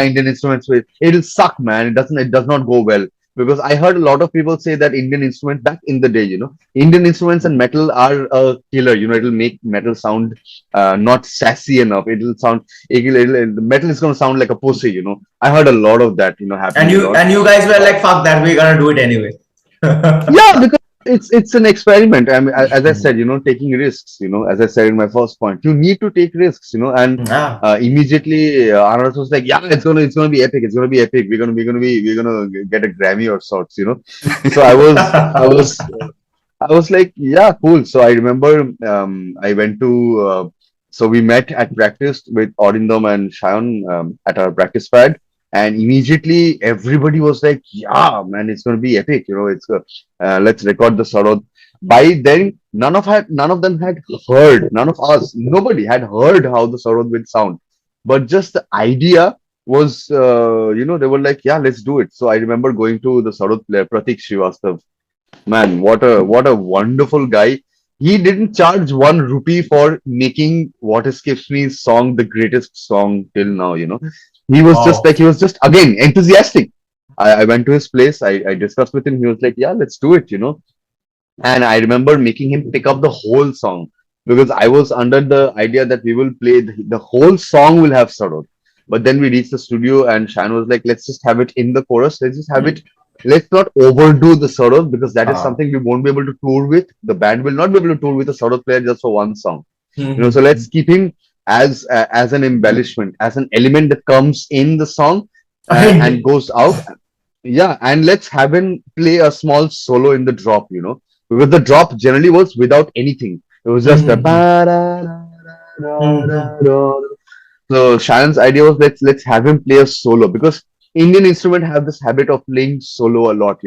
Indian instruments, it'll suck, man. It does not go well. Because I heard a lot of people say that Indian instruments back in the day, Indian instruments and metal are a killer, it'll make metal sound not sassy enough. The metal is going to sound like a pussy, I heard a lot of that, happening. And you guys were like, fuck that, we're gonna do it anyway. Yeah, because it's an experiment. I mean, as I said, taking risks. As I said in my first point, you need to take risks. And Yeah. immediately Anand was like, yeah, it's gonna be epic. It's gonna be epic. We're gonna get a Grammy or sorts. So I was like, yeah, cool. So I remember I went to, so we met at practice with Odindom and Shayan at our practice pad. And immediately everybody was like, yeah, man, it's going to be epic. Let's record the Sarod. By then, none of them had heard, none of us, nobody had heard how the Sarod will sound. But just the idea was, they were like, yeah, let's do it. So I remember going to the Sarod player, Pratik Srivastav. Man, what a wonderful guy. He didn't charge 1 rupee for making What Escapes Me's song the greatest song till now. Wow. He was just again enthusiastic. I went to his place, I discussed with him, he was like, yeah, let's do it. And I remember making him pick up the whole song because I was under the idea that we will play the whole song will have sorrow. But then we reached the studio and Shan was like, let's just have it in the chorus. Let's just have it. Let's not overdo the sorrow because that is Uh, something we won't be able to tour with. The band will not be able to tour with a sorrow player just for one song. So let's keep him as an embellishment, as an element that comes in the song and goes out. Yeah, and let's have him play a small solo in the drop. Because the drop generally was without anything. It was just a so Shannon's idea was let's have him play a solo because Indian instruments have this habit of playing solo a lot,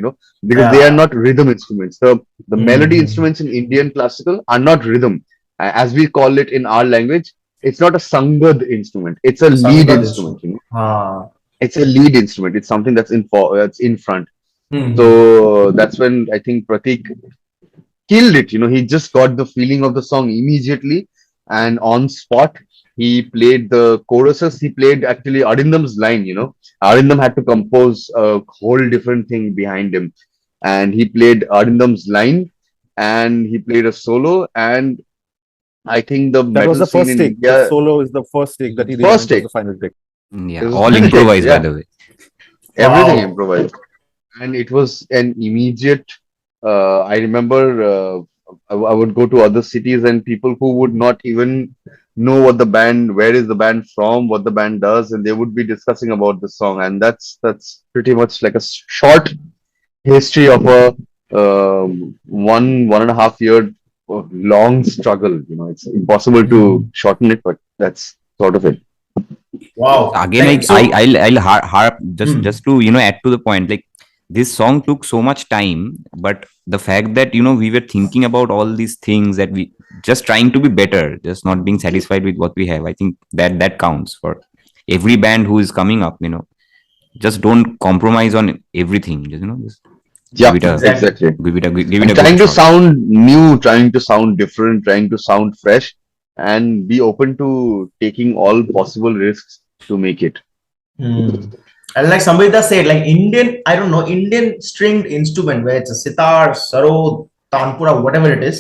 because they are yeah. not rhythm instruments. The melody Mhm. instruments in Indian classical are not rhythm. As we call it in our language, it's not a sangad instrument. It's a lead Sangad instrument. instrument. Ah. It's a lead instrument. It's something that's in front. Mhm. So that's when I think Pratik killed it. He just got the feeling of the song immediately, and on spot he played the choruses. He played actually Arindam's line. Arindam had to compose a whole different thing behind him, and he played Arindam's line, and he played a solo. And I think the That was metal the scene first in take. The India, solo is the first take that he first remembers was take, the final take. it Yeah, was all a final take, improvised, by yeah, the way. everything Wow. improvised. And it was an immediate. I remember I would go to other cities and people who would not even know where is the band from, what the band does, and they would be discussing about the song. And that's pretty much like a short history of a 1.5 year long struggle. It's impossible to Mhm. shorten it, but that's sort of it. Wow. Again, Like I so. I'll harp just Hmm. to add to the point. Like, this song took so much time, but the fact that we were thinking about all these things, that we just trying to be better, just not being satisfied with what we have. I think that counts for every band who is coming up. Just don't compromise on everything. Just give Yeah, it a Exactly. exactly. give it And a good trying to shot. sound new, trying to sound different, trying to sound fresh, and be open to taking all possible risks to make it. Hmm. And like Samvita said, like Indian, I don't know, Indian stringed instrument, where it's a sitar, sarod, tanpura, whatever it is,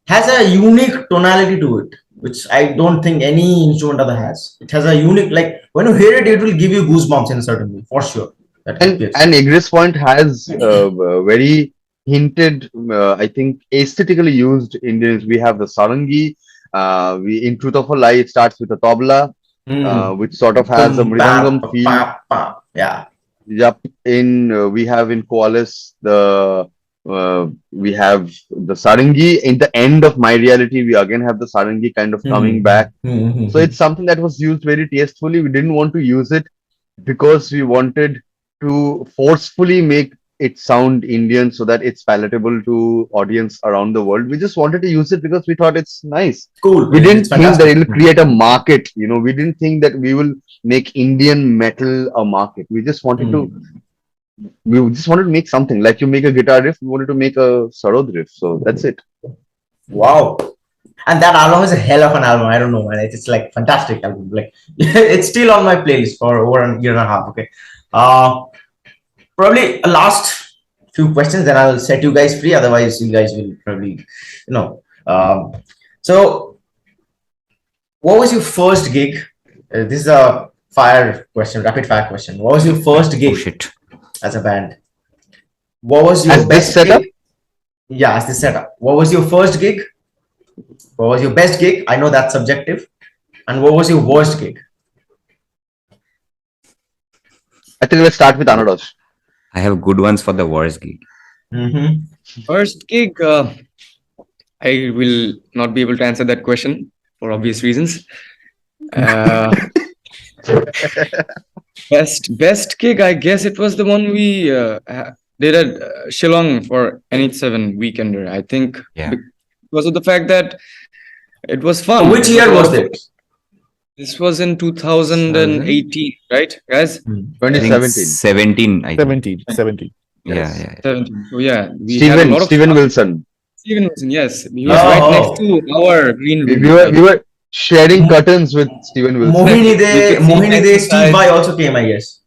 has a unique tonality to it, which I don't think any instrument other has. It has a unique, like when you hear it, it will give you goosebumps in a certain way, for sure. That it And gives. Egress Point has very hinted, I think, aesthetically used Indians. We have the sarangi. We in Truth of a Lie, it starts with a tabla, Hmm. which sort of has a Boom, pa, mridangam pa, feel. pa, pa. Yeah. Yep. We have in Koalis we have the sarangi. In the end of My Reality, we again have the sarangi kind of coming Hmm. back. Hmm. Hmm. So it's something that was used very tastefully. We didn't want to use it because we wanted to forcefully make it sound Indian so that it's palatable to audience around the world. We just wanted to use it because we thought it's nice. Cool. We It's didn't think that fantastic. it'll create a market. We didn't think that we will make Indian metal a market. Hmm. We just wanted to make something like you make a guitar riff. We wanted to make a sarod riff. So that's it. Wow. And that album is a hell of an album. I don't know, man. It's like fantastic album. Like it's still on my playlist for over a year and a half. Okay. Uh, Probably a last few questions, then I'll set you guys free. Otherwise, you guys will probably, you know. So, what was your first gig? This is a fire question, rapid fire question. What was your first Oh gig shit. as a band? What was your As this best setup, gig? Yeah, as the setup. What was your first gig? What was your best gig? I know that's subjective. And what was your worst gig? I think let's start with Oh, Anadosh. I have good ones for the worst gig. Mm-hmm. First gig, I will not be able to answer that question for obvious reasons. Uh, best gig, I guess it was the one we did at Shillong for NH7 Weekender. I think Yeah. because of the fact that it was So fun. which It was year a lot was of fun. it? This was in 2018, right, guys? I think 2017. 17. I think. 17, 17. Yeah, Yes. yeah. 17. So yeah, we had a lot of Steven fun. Wilson. Steven Wilson, yes, he was Yeah. right next Oh, to our green We, room. we were Like we were sharing Mo- curtains with Steven Wilson. we could see him Mohini De, Steve exercise. Vai also came, I guess.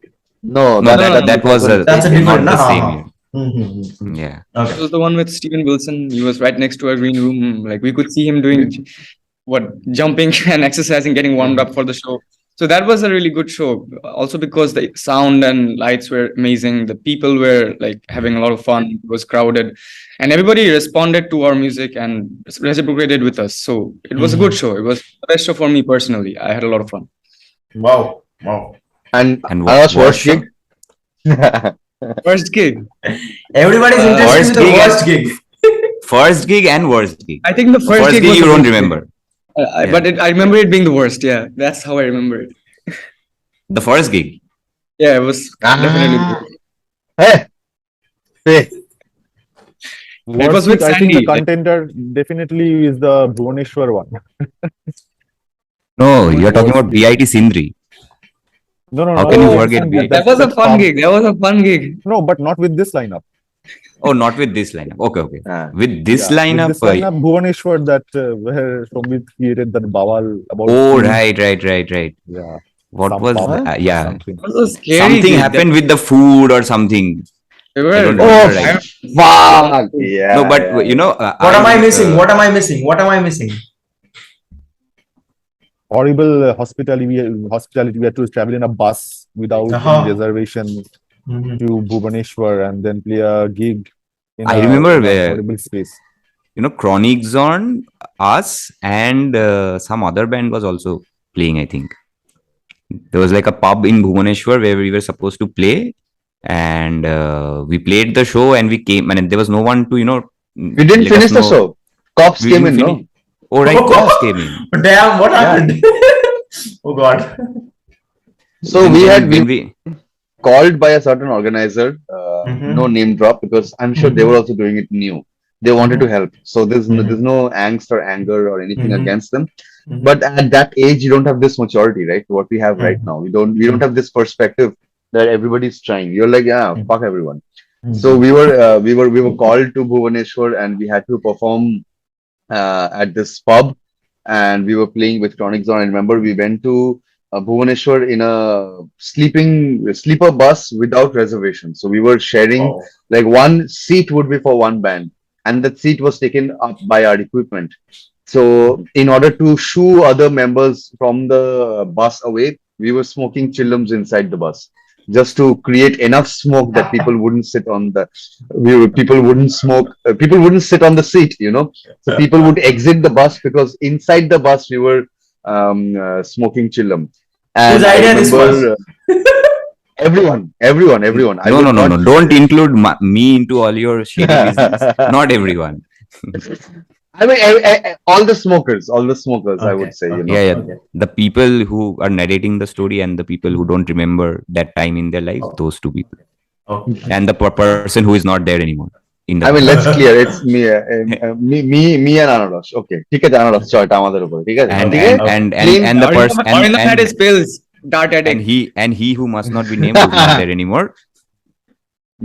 No, No, No, no, that no. was That's a different. not the Nah, same year. Mm-hmm. Yeah. This Okay. was the one with Steven Wilson. He was right next to our green room. Like we could see him doing jumping and exercising, getting warmed up for the show. So that was a really good show. Also because the sound and lights were amazing. The people were like having a lot of fun. It was crowded, and everybody responded to our music and reciprocated with us. So it was a good show. It was the best show for me personally. I had a lot of fun. Wow. Wow. And And Anadash's worst worst gig. First gig. Everybody's Uh, interested in worst the gig worst gig. First gig and worst gig. I think the first, First gig gig was you the don't good gig. remember. Yeah. But I remember it being the worst. Yeah, that's how I remember it. The first gig. Yeah, it was definitely. The worst. Hey, hey. It was Worst with gig, I think the Sandy. Like, contender definitely is the Bhuvaneshwar one. No, you're talking Worst about gig. BIT Sindri. No, no, How no. can you I forget understand BIT? that was a that's fun pub. gig. That was a fun gig. No, but not with this lineup. Oh, not with this lineup. Okay, okay. Ah. With this Yeah, lineup. with this lineup, Bhuvaneshwar, that where Shomit created that bawal about Oh, food. right. Yeah, What some was pub that? or Yeah. something. It was a scary Something gig. happened with the food or something. We I were, don't Oh, remember right. fuck. Yeah. No, but yeah, you know, What am I missing? uh, What am I missing? What am I missing? Horrible hospitality. We had to travel in a bus without Uh-huh. any reservation Mhm. to Bhubaneswar and then play a gig in I a, remember in a horrible space. Chronics on us and some other band was also playing. I think there was like a pub in Bhubaneswar where we were supposed to play, and we played the show and we came, and there was no one to We didn't let us finish the know. show. Cops We came didn't in, finish. no? Oh right, cops came in. Damn, what Yeah. happened? Oh God. So When- we when- had when we we called by a certain organizer, Mhm. no name drop because I'm sure they were also doing it new. They wanted to help. So there's no angst or anger or anything Mhm. against them. Mhm. But at that age, you don't have this maturity, right? What we have right now. We don't have this perspective that everybody's trying. You're like, yeah, fuck everyone. So we were called to Bhubaneswar and we had to perform at this pub and we were playing with Chronic Zone. I remember we went to Bhubaneswar in a sleeper bus without reservation. So we were sharing Oh. like one seat would be for one band, and that seat was taken up by our equipment. So in order to shoo other members from the bus away, we were smoking chillums inside the bus. Just to create enough smoke that people wouldn't sit on the, people wouldn't smoke, people wouldn't sit on the seat, So people would exit the bus because inside the bus we were smoking chillum. And Whose I idea this was? remember everyone. I no would no no not- no don't include me into all your shady business. Not everyone. I mean, all the smokers, I would say, Yeah. Okay. The people who are narrating the story and the people who don't remember that time in their life, those two people, Okay. and the person who is not there anymore. In the I mean, let's clear. It's me and Anadosh. Okay, ঠিক আছে Anadosh, চলটা আমাদের উপরে, ঠিক আছে? and ঠিক and আছে? and Clean. and the person Arindam had his pills. Dart and addict. he who must not be named who's not there anymore.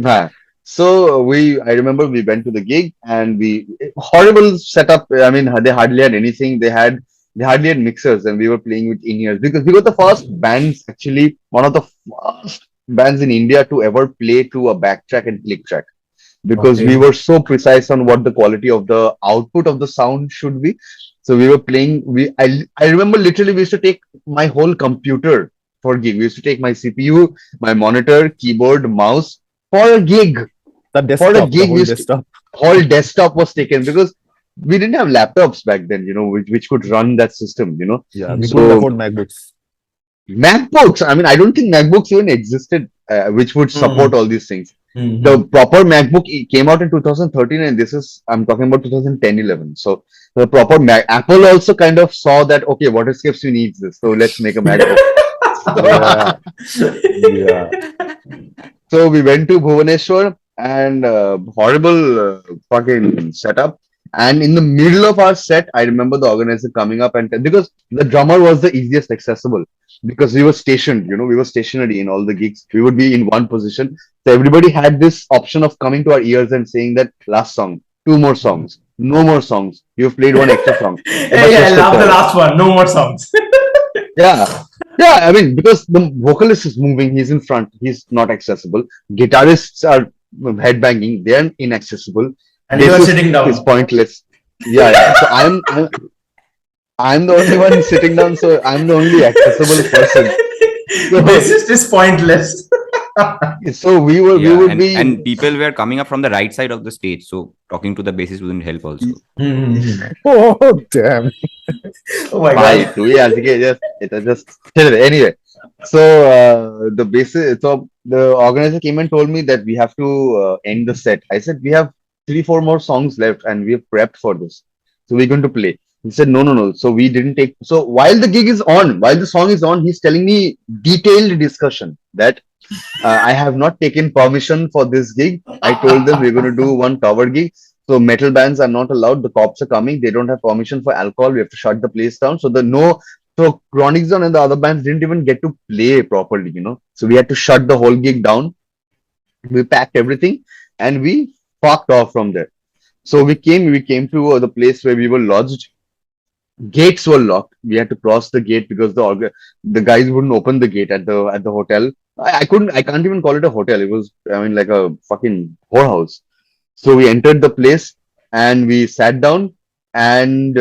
Nah. So I remember we went to the gig and horrible setup. I mean, they hardly had anything. They hardly had mixers and we were playing with in-ears because we were the first bands, actually, one of the first bands in India to ever play to a backtrack and click track. Because Okay. we were so precise on what the quality of the output of the sound should be. So we were playing. I remember literally we used to take my whole computer for gig. We used to take my CPU, my monitor, keyboard, mouse for a gig. The desktop, gig the whole used to- desktop. whole desktop was taken because we didn't have laptops back then, which could run that system, Yeah, we So couldn't afford MacBooks. MacBooks, I mean, I don't think MacBooks even existed, which would support all these things. The proper MacBook came out in 2013, and I'm talking about 2010-11. So the proper Apple also kind of saw that, okay, WhatEscapes needs this, so let's make a MacBook. Yeah, yeah. So we went to Bhubaneswar and horrible fucking setup. And in the middle of our set, I remember the organizer coming up and because the drummer was the easiest accessible because we were stationed, we were stationary in all the gigs. We would be in one position. So everybody had this option of coming to our ears and saying that last song, two more songs, no more songs. You've played one extra song. Yeah, I love the last one. No more songs. Yeah. Yeah, I mean, because the vocalist is moving, he's in front, he's not accessible. Guitarists are headbanging, they're inaccessible. And you are Bassist sitting down. is pointless. Yeah. So I'm the only one sitting down, so I'm the only accessible person. Bassist is pointless. So we would be. And people were coming up from the right side of the stage, so talking to the bassist wouldn't help also. Oh, damn. Oh my Right, god. we as just anyway. So so the organizer came and told me that we have to end the set. I said we have 3-4 more songs left and we have prepped for this, so we're going to play. He said no. So we didn't take. So while the song is on, he's telling me detailed discussion that I have not taken permission for this gig. I told them we're going to do one tower gig. So metal bands are not allowed. The cops are coming. They don't have permission for alcohol. We have to shut the place down. So Chronic Zone and the other bands didn't even get to play properly, So we had to shut the whole gig down. We packed everything and we fucked off from there. So we came to the place where we were lodged. Gates were locked. We had to cross the gate because the guys wouldn't open the gate at the hotel. I can't even call it a hotel. It was, I mean, like a fucking whorehouse. So we entered the place and we sat down and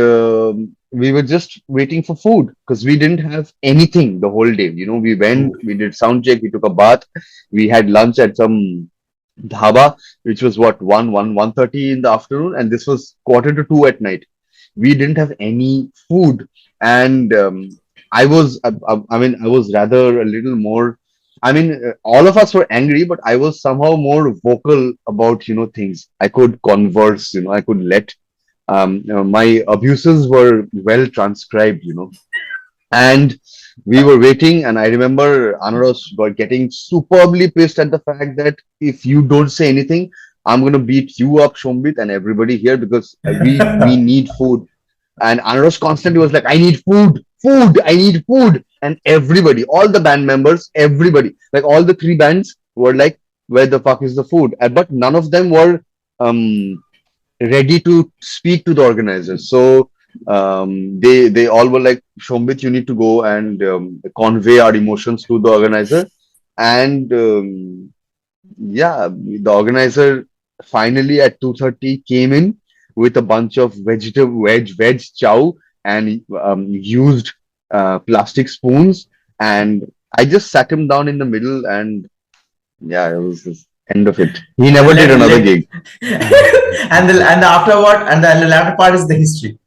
we were just waiting for food because we didn't have anything the whole day. We went, we did sound check, we took a bath, we had lunch at some dhaba, which was what 1:30 in the afternoon, and this was 1:45 at night. We didn't have any food, and I was, I mean, I was rather a little more. I mean, all of us were angry, but I was somehow more vocal about, things. I could converse, I could let, my abuses were well transcribed, and we were waiting. And I remember Anaros got getting superbly pissed at the fact that if you don't say anything, I'm going to beat you up, Shombit, and everybody here because we need food. And Anaros constantly was like, I need food, I need food. And everybody, all the band members, everybody, like all the 3 bands were like, where the fuck is the food? But none of them were ready to speak to the organizers. So they all were like, Shombit, you need to go and convey our emotions to the organizer. And the organizer finally at 2:30 came in with a bunch of veg chow and used plastic spoons, and I just sat him down in the middle, and it was the end of it. He never did another gig. and the afterward and the latter part is the history.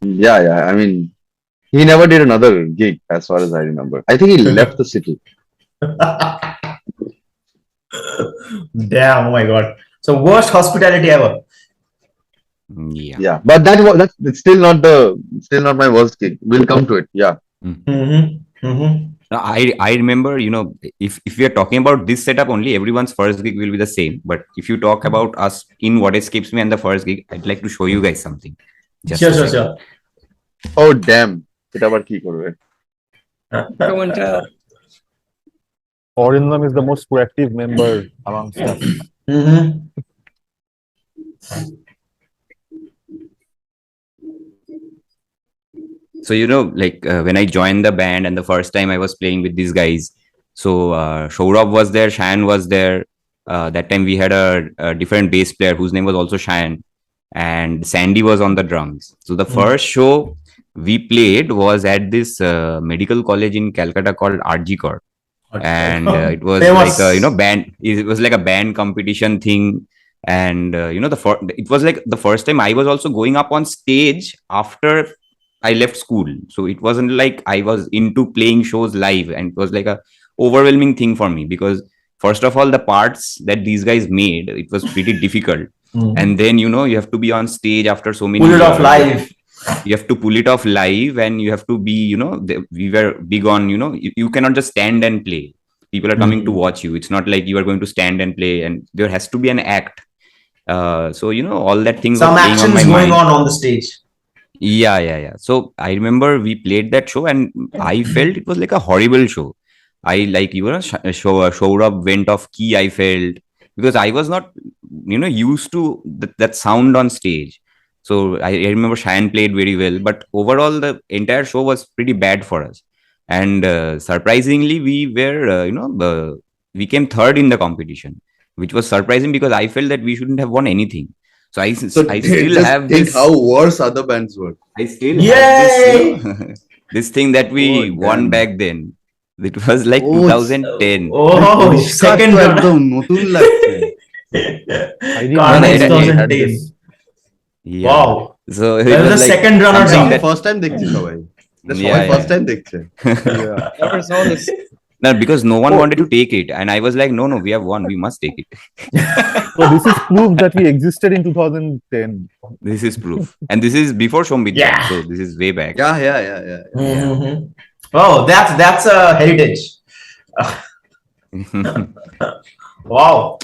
I mean, he never did another gig as far as I remember. I think he left the city. Damn! Oh my god! So worst hospitality ever. Yeah. But that's still not my worst gig. We'll come to it. Yeah. I remember, if we are talking about this setup only, everyone's first gig will be the same. But if you talk about us in What Escapes Me and the first gig, I'd like to show you guys something. Sure. Oh damn! It abar ki korbe? Orindam is the most proactive member amongst us. So, when I joined the band and the first time I was playing with these guys, so Shourab was there, Shayan was there. That time we had a different bass player whose name was also Shayan, and Sandy was on the drums. So the first show we played was at this medical college in Calcutta called RG Corp. And it was like a band. It was like a band competition thing. And it was like the first time I was also going up on stage after I left school. So it wasn't like I was into playing shows live, and it was like a overwhelming thing for me, because first of all, the parts that these guys made, it was pretty difficult. And then you have to be on stage after so many Pull it off years. live. You have to pull it off live, and you have to be, we were big on, you cannot just stand and play. People are coming to watch you. It's not like you are going to stand and play, and there has to be an act. So all that things Some were playing on actions my going mind. on the stage. Yeah. So I remember we played that show, and I felt it was like a horrible show. I like showed up, went off key. I felt, because I was not used to that sound on stage. So I remember Cheyenne played very well, but overall the entire show was pretty bad for us. And surprisingly, we were we came third in the competition, which was surprising because I felt that we shouldn't have won anything. So I still just have think this. how worse other bands were. I still Yay! have this, this thing that we Oh, won damn. back then. It was like Oh, 2010. Oh, Musicstaan second তো runner. একদম নতুন লাগছে। I didn't Karma know it- that we had 2010. this. Yeah. Wow. So it That was was the like second runner something up. that, first time দেখছি সবাই। Yeah, সবাই first yeah. Time দেখছে। Yeah. Never saw this. No, because no one Oh. wanted to take it, and I was like, no, we have won. We must take it. So this is proof that we existed in 2010. This is proof, and this is before Shombit. Yeah. So this is way back. Yeah. Mhm. Oh, that's a heritage. Wow.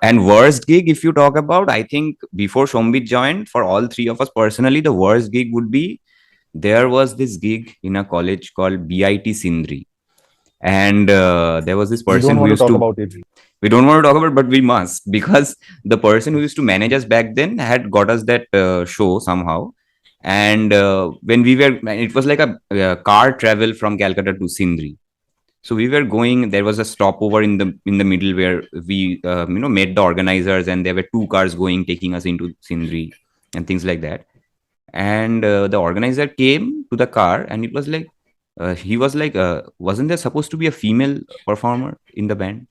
And worst gig, if you talk about, I think before Shombit joined, for all three of us personally, the worst gig would be, there was this gig in a college called BIT Sindri, and there was this We person don't who want to used talk to. about it. We don't want to talk about it, but we must, because the person who used to manage us back then had got us that show somehow. And when we were, it was like a car travel from Calcutta to Sindri. So we were going. There was a stopover in the middle where we met the organizers, and there were two cars going, taking us into Sindri and things like that. And the organizer came to the car, and it was like he was like, wasn't there supposed to be a female performer in the band?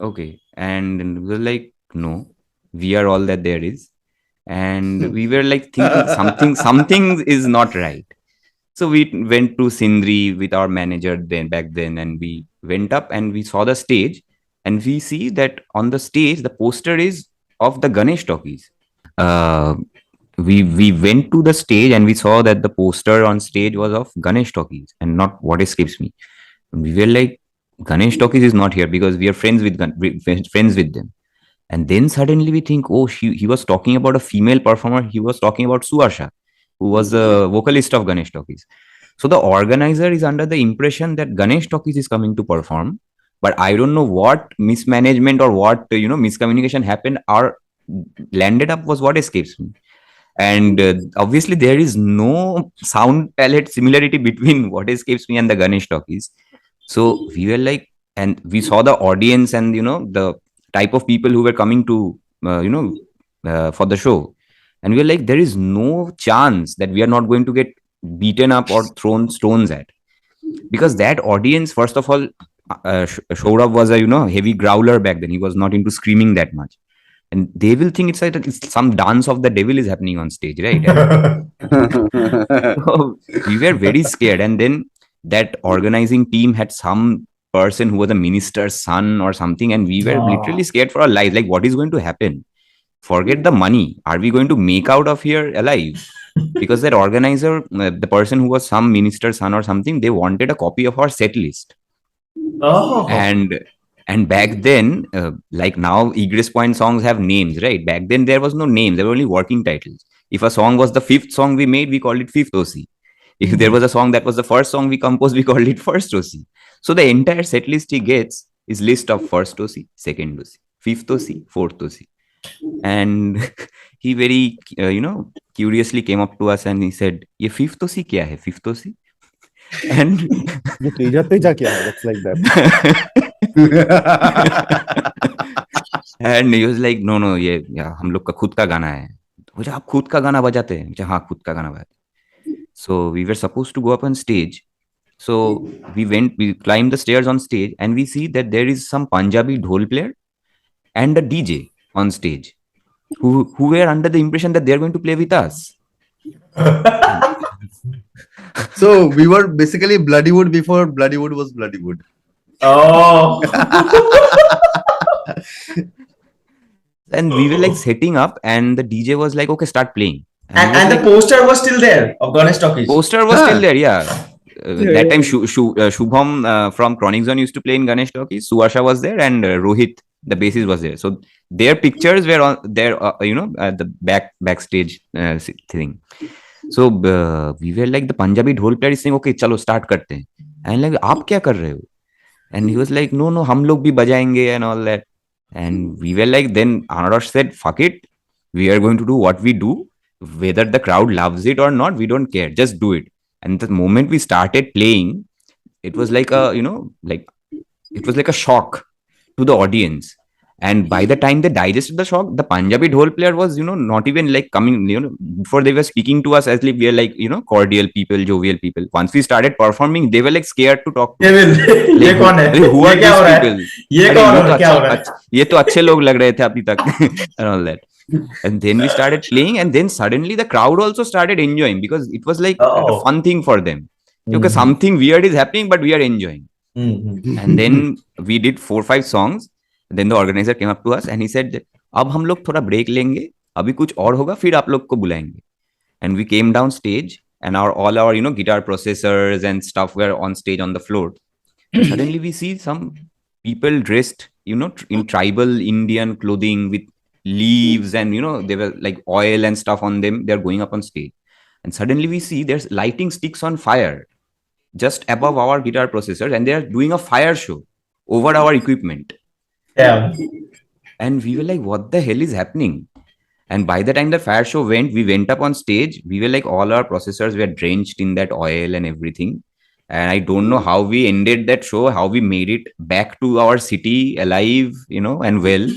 Okay, and we were like, no, we are all that there is. And we were like thinking something is not right. So we went to Sindri with our manager back then, and we went up and we saw the stage, and we see that on the stage the poster is of the Ganesh talkies. We went to the stage, and we saw that the poster on stage was of Ganesh talkies and not What Escapes Me. And we were like, Ganesh talkies is not here, because we are friends with them. And then suddenly we think, oh, he was talking about a female performer. He was talking about Suasha, who was the vocalist of Ganesh talkies. So the organizer is under the impression that Ganesh talkies is coming to perform, but I don't know what mismanagement or what miscommunication happened, or landed up was What Escapes Me. And obviously there is no sound palette similarity between What Escapes Me and the Ganesh talkies. So we were like, and we saw the audience and the type of people who were coming to for the show, and we were like, there is no chance that we are not going to get beaten up or thrown stones at, because that audience, first of all, Shourav was a heavy growler back then. He was not into screaming that much, and they will think it's like some dance of the devil is happening on stage, right? So we were very scared. And then that organizing team had some person who was a minister's son or something, and we were literally scared for our lives. Like, what is going to happen? Forget the money. Are we going to make out of here alive? Because that organizer, the person who was some minister's son or something, they wanted a copy of our set list. Oh. And back then, like now, Egress Point songs have names, right? Back then, there was no names. There were only working titles. If a song was the fifth song we made, we called it Fifth OC. If there was a song that was the first song we composed, we called it First OC. So the entire set list he gets is list of First OC, Second OC, Fifth OC, Fourth OC. And he very, curiously came up to us and he said, "Ye Fifth OC kya hai? Fifth OC?" And ये तेजा तेजा क्या है? That's like that. and he was like, no, ये हम लोग का खुद का गाना है. मुझे आप खुद का गाना बजाते हैं? मुझे हाँ खुद का गाना बजाते. So we were supposed to go up on stage. So we climbed the stairs on stage, and we see that there is some Punjabi dhol player and a DJ on stage. who were under the impression that they're going to play with us. So we were basically Bloodywood before Bloodywood was Bloodywood. Oh. And we were like setting up, and the DJ was like, "Okay, start playing." And the poster was still there of Ganesh Talkies. Poster was still there, yeah. That time, Yeah. Shubham from Chronic Zone used to play in Ganesh Talkies. Suasha was there, and Rohit, the bassist, was there. So their pictures were on there, at the backstage thing. So we were like, the Punjabi dhol player is saying, "Okay, chalo start karte hain." And like, "Aap kya kar rahe ho?" And he was like, "No, hum log bhi bajayenge," and all that. And we were like, then Anarosh said, "Fuck it, we are going to do what we do. Whether the crowd loves it or not, we don't care. Just do it." And the moment we started playing, it was like it was like a shock to the audience. And by the time they digested the shock, the Punjabi dhol player was, not even like coming, before they were speaking to us as like we are like, cordial people, jovial people. Once we started performing, they were like scared to talk to us. ये कौन है? Who are ये क्या हो these रहा है? people? ये अरे कौन ये है? तो क्या हो रहा है? ये तो अच्छे लोग लग रहे थे अभी तक and all that. And then we started playing, and then suddenly the crowd also started enjoying, because it was like a Oh. fun thing for them. Mhm. Okay, something weird is happening, but we are enjoying. Mhm. And then we did 4-5 songs. Then the organizer came up to us and he said, अब हम लोग थोड़ा break लेंगे, अभी कुछ और होगा, फिर आप लोग को बुलाएंगे. And we came down stage, and all our guitar processors and stuff were on stage on the floor. And suddenly we see some people dressed in tribal Indian clothing with leaves, and they were like oil and stuff on them. They're going up on stage, and suddenly we see there's lighting sticks on fire just above our guitar processors, and they're doing a fire show over our equipment. Yeah. And we were like, what the hell is happening? And by the time the fire show we went up on stage, we were like, all our processors were drenched in that oil and everything. And I don't know how we ended that show, how we made it back to our city alive, and well.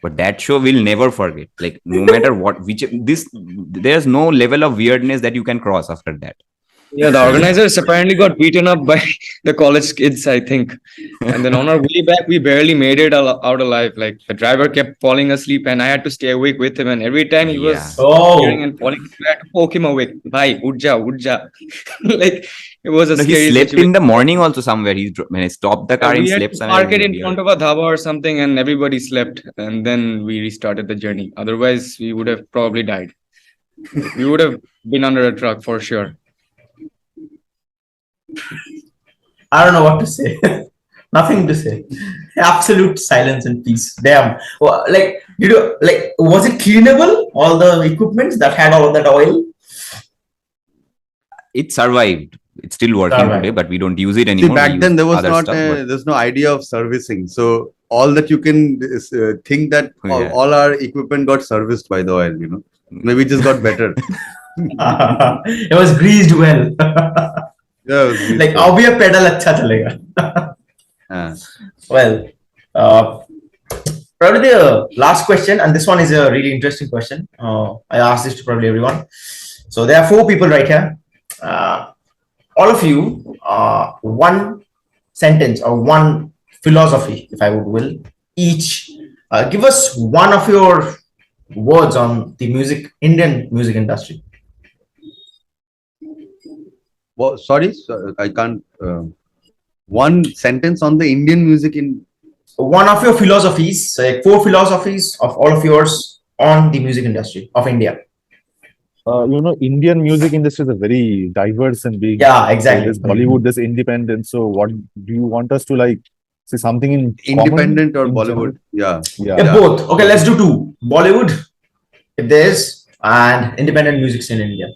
But that show we'll never forget. Like, no matter what, there's no level of weirdness that you can cross after that. Yeah, the organizers apparently got beaten up by the college kids, I think. And then on our way back, we barely made it out alive. Like, the driver kept falling asleep, and I had to stay awake with him. And every time he was Oh. hearing and falling asleep, I had to poke him awake. Bhai, udja. Like, it was a No, he scary slept situation. in the morning also somewhere. When I stopped the car and We had slept to somewhere. park it in front of a dhaba or something, and everybody slept. And then we restarted the journey. Otherwise, we would have probably died. We would have been under a truck for sure. I don't know what to say. Nothing to say. Absolute silence and peace. Damn. Well, like, was it cleanable? All the equipments that had all of that oil? It survived. It's still working today, but we don't use it See, anymore. back then there was not stuff, there's no idea of servicing. So all that you can think that Yeah. all our equipment got serviced by the oil. Maybe it just got better. It was greased well. Yeah, it was greased Like, well. अब ये pedal अच्छा चलेगा. Well, probably the last question, and this one is a really interesting question. I asked this to probably everyone. So there are 4 people right here. All of you, one sentence or one philosophy, if I will, each give us one of your words on the Indian music industry. Well, sorry, I can't. One sentence on the Indian music in. One of your philosophies, like 4 philosophies of all of yours on the music industry of India. Indian music industry is a very diverse and big. Yeah, exactly. There's Bollywood, there's independent. So, what do you want us to like? Say something in Independent common, or in Bollywood? general? Yeah, both. Okay, let's do 2. Bollywood, if there's, and independent music in India.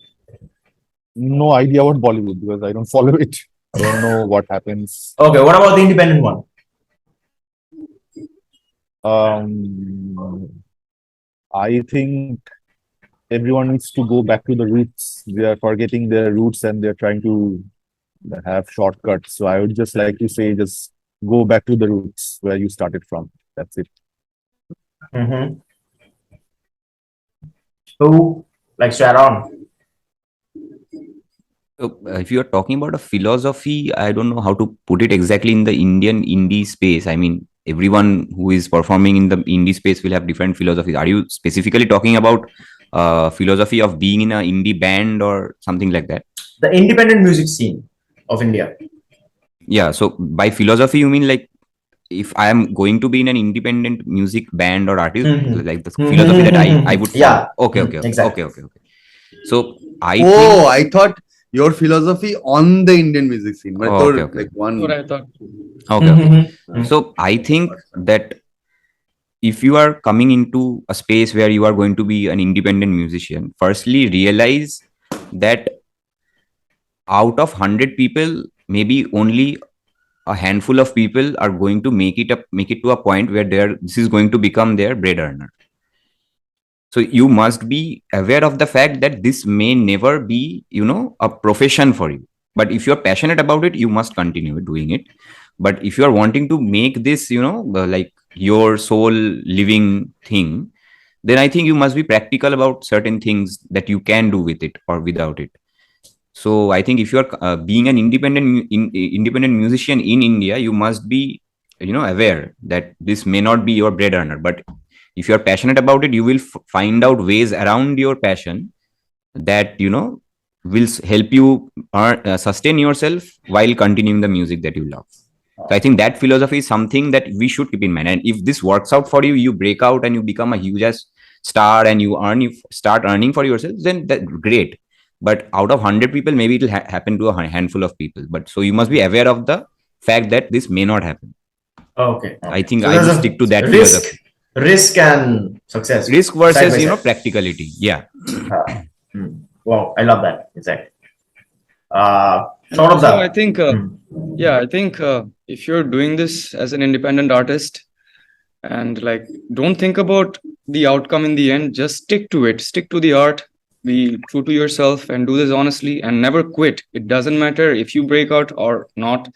No idea what Bollywood, because I don't follow it. I don't know what happens. Okay, what about the independent one? I think everyone needs to go back to the roots. They are forgetting their roots and they're trying to have shortcuts. So I would just like to say, just go back to the roots where you started from. That's it. Who likes to add on? So, if you are talking about a philosophy, I don't know how to put it exactly in the Indian indie space. I mean, everyone who is performing in the indie space will have different philosophies. Are you specifically talking about philosophy of being in an indie band or something like that? The independent music scene of India. Yeah. So by philosophy, you mean like if I am going to be in an independent music band or artist, Mhm. like the philosophy that I Mhm. would Yeah. follow. Okay, okay, okay, okay, Exactly. okay, okay. So I Oh, think I thought your philosophy on the Indian music scene. मैं oh, तो okay, okay, like one. What I thought. okay, okay. Mhm. So I think that if you are coming into a space where you are going to be an independent musician, firstly realize that out of 100 people, maybe only a handful of people are going to make it to a point where this is going to become their bread earner. So you must be aware of the fact that this may never be, a profession for you. But if you're passionate about it, you must continue doing it. But if you're wanting to make this, like your soul living thing, then I think you must be practical about certain things that you can do with it or without it. So I think if you're being an independent musician in India, you must be, aware that this may not be your bread earner. But if you're passionate about it, you will find out ways around your passion that will help you sustain yourself while continuing the music that you love. So I think that philosophy is something that we should keep in mind. And if this works out for you, you break out and you become a huge ass star and you start earning for yourself, then that great. But out of 100 people, maybe it will happen to a handful of people. But so you must be aware of the fact that this may not happen. Okay. I think So I there's would a stick to that philosophy. risk and success Risk side versus, by side. practicality. Yeah. Wow, I love that. Exactly. And Sort of also, I that. think, yeah, I think if you're doing this as an independent artist and like, don't think about the outcome in the end, just stick to it, stick to the art, be true to yourself, and do this honestly and never quit. It doesn't matter if you break out or not,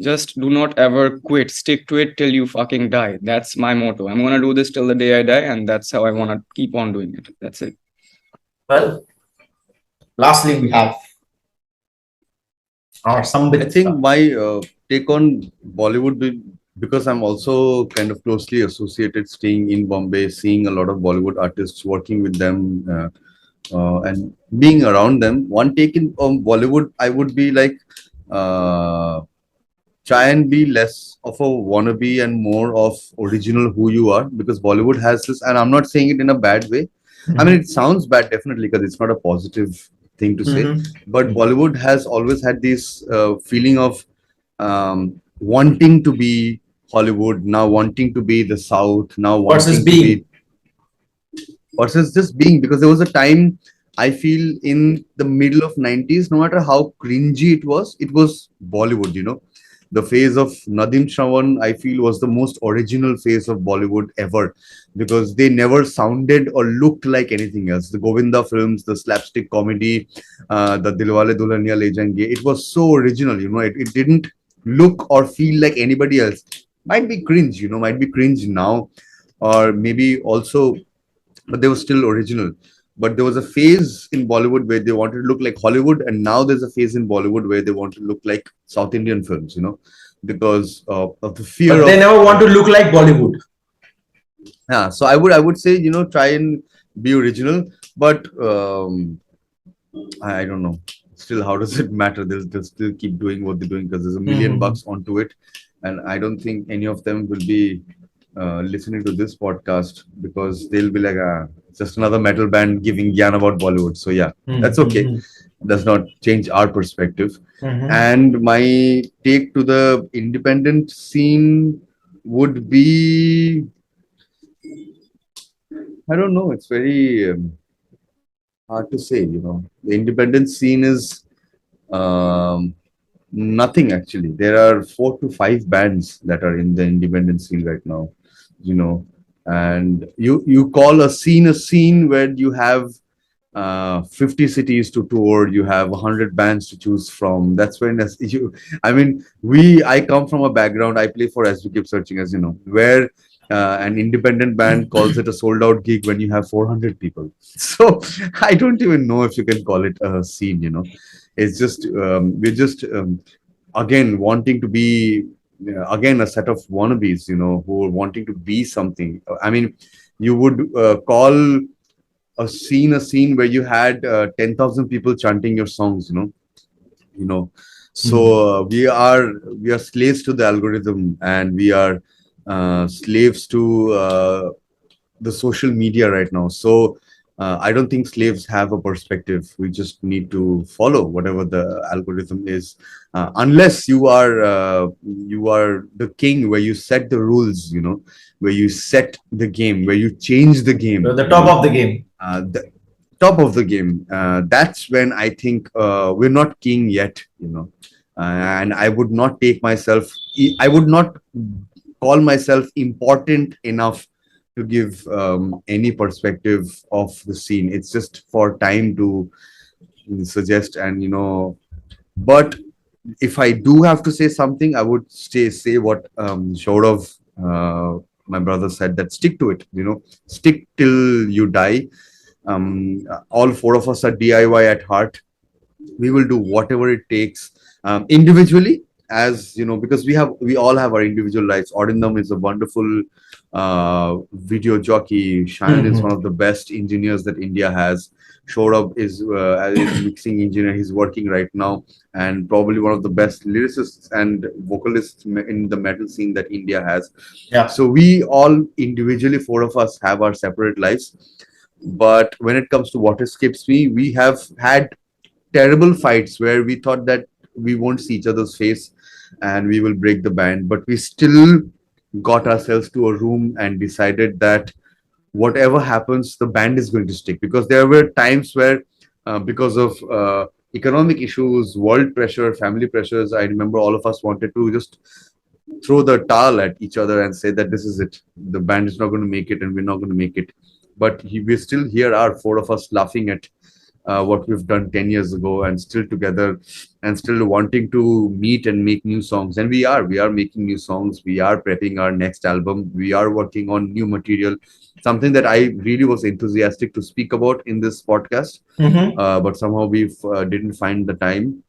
just do not ever quit. Stick to it till you fucking die. That's my motto. I'm gonna do this till the day I die, and that's how I wanna keep on doing it. That's it. Well, lastly, we have our I Sambit. think my take on Bollywood because I'm also kind of closely associated, staying in Bombay, seeing a lot of Bollywood artists, working with them, and being around them. One take in Bollywood, I would be like, uh, try and be less of a wannabe and more of original who you are, because Bollywood has this, and I'm not saying it in a bad way. I mean, it sounds bad definitely because it's not a positive thing to say, but Bollywood has always had this feeling of wanting to be Hollywood, now wanting to be the South, now Versus wanting to being. be versus just being, because there was a time I feel in the middle of 90s, no matter how cringy it was Bollywood, the phase of Nadim Shravan, I feel, was the most original phase of Bollywood ever, because they never sounded or looked like anything else. The Govinda films, the slapstick comedy, the Dilwale Dulhaniya Le Jayenge, it was so original, it didn't look or feel like anybody else. Might be cringe, might be cringe now, or maybe also, but they were still original. But there was a phase in Bollywood where they wanted to look like Hollywood, and now there's a phase in Bollywood where they want to look like South Indian films, because of the fear But they of. never want to look like Bollywood. Yeah, so I would say, try and be original, but I don't know. Still, how does it matter? They'll still keep doing what they're doing because there's a million bucks onto it, and I don't think any of them will be listening to this podcast because they'll be like, just another metal band giving gyan about Bollywood. So yeah, that's okay. Does not change our perspective. And my take to the independent scene would be, I don't know. It's very hard to say. The independent scene is um, nothing actually. There are 4 to 5 bands that are in the independent scene right now. And you call a scene where you have 50 cities to tour, you have 100 bands to choose from. That's when I mean, I come from a background, I play for As We Keep Searching, as you know, where an independent band calls it a sold out gig when you have 400 people. So I don't even know if you can call it a scene. It's just we're just again wanting to be again a set of wannabes, who are wanting to be something. I mean, you would call a scene where you had 10,000 people chanting your songs, you know so we are slaves to the algorithm, and we are slaves to the social media right now. So I don't think slaves have a perspective. We just need to follow whatever the algorithm is, unless you are the king, where you set the rules, where you set the game, where you change the game, The top of the game. the top of the game. That's when I think we're not king yet, and I would not take myself. I would not call myself important enough to give any perspective of the scene. It's just for time to suggest, and but if I do have to say something, I would say what Shourav, my brother, said, that stick to it. Stick till you die. All four of us are DIY at heart. We will do whatever it takes, individually, as because we all have our individual lives. Arindam is a wonderful video jockey. Shayan is one of the best engineers that India has. Shorab is mixing engineer. He's working right now, and probably one of the best lyricists and vocalists in the metal scene that India has. Yeah. So we all individually, four of us, have our separate lives. But when it comes to What Escapes Me, we have had terrible fights where we thought that we won't see each other's face and we will break the band, but we still got ourselves to a room and decided that whatever happens, the band is going to stick. Because there were times where, because of economic issues, world pressure, family pressures, I remember all of us wanted to just throw the towel at each other and say that this is it. The band is not going to make it, and we're not going to make it. But we're still here, are four of us laughing at what we've done 10 years ago, and still together, and still wanting to meet and make new songs. And we are making new songs. We are prepping our next album. We are working on new material, something that I really was enthusiastic to speak about in this podcast. But somehow we didn't find the time.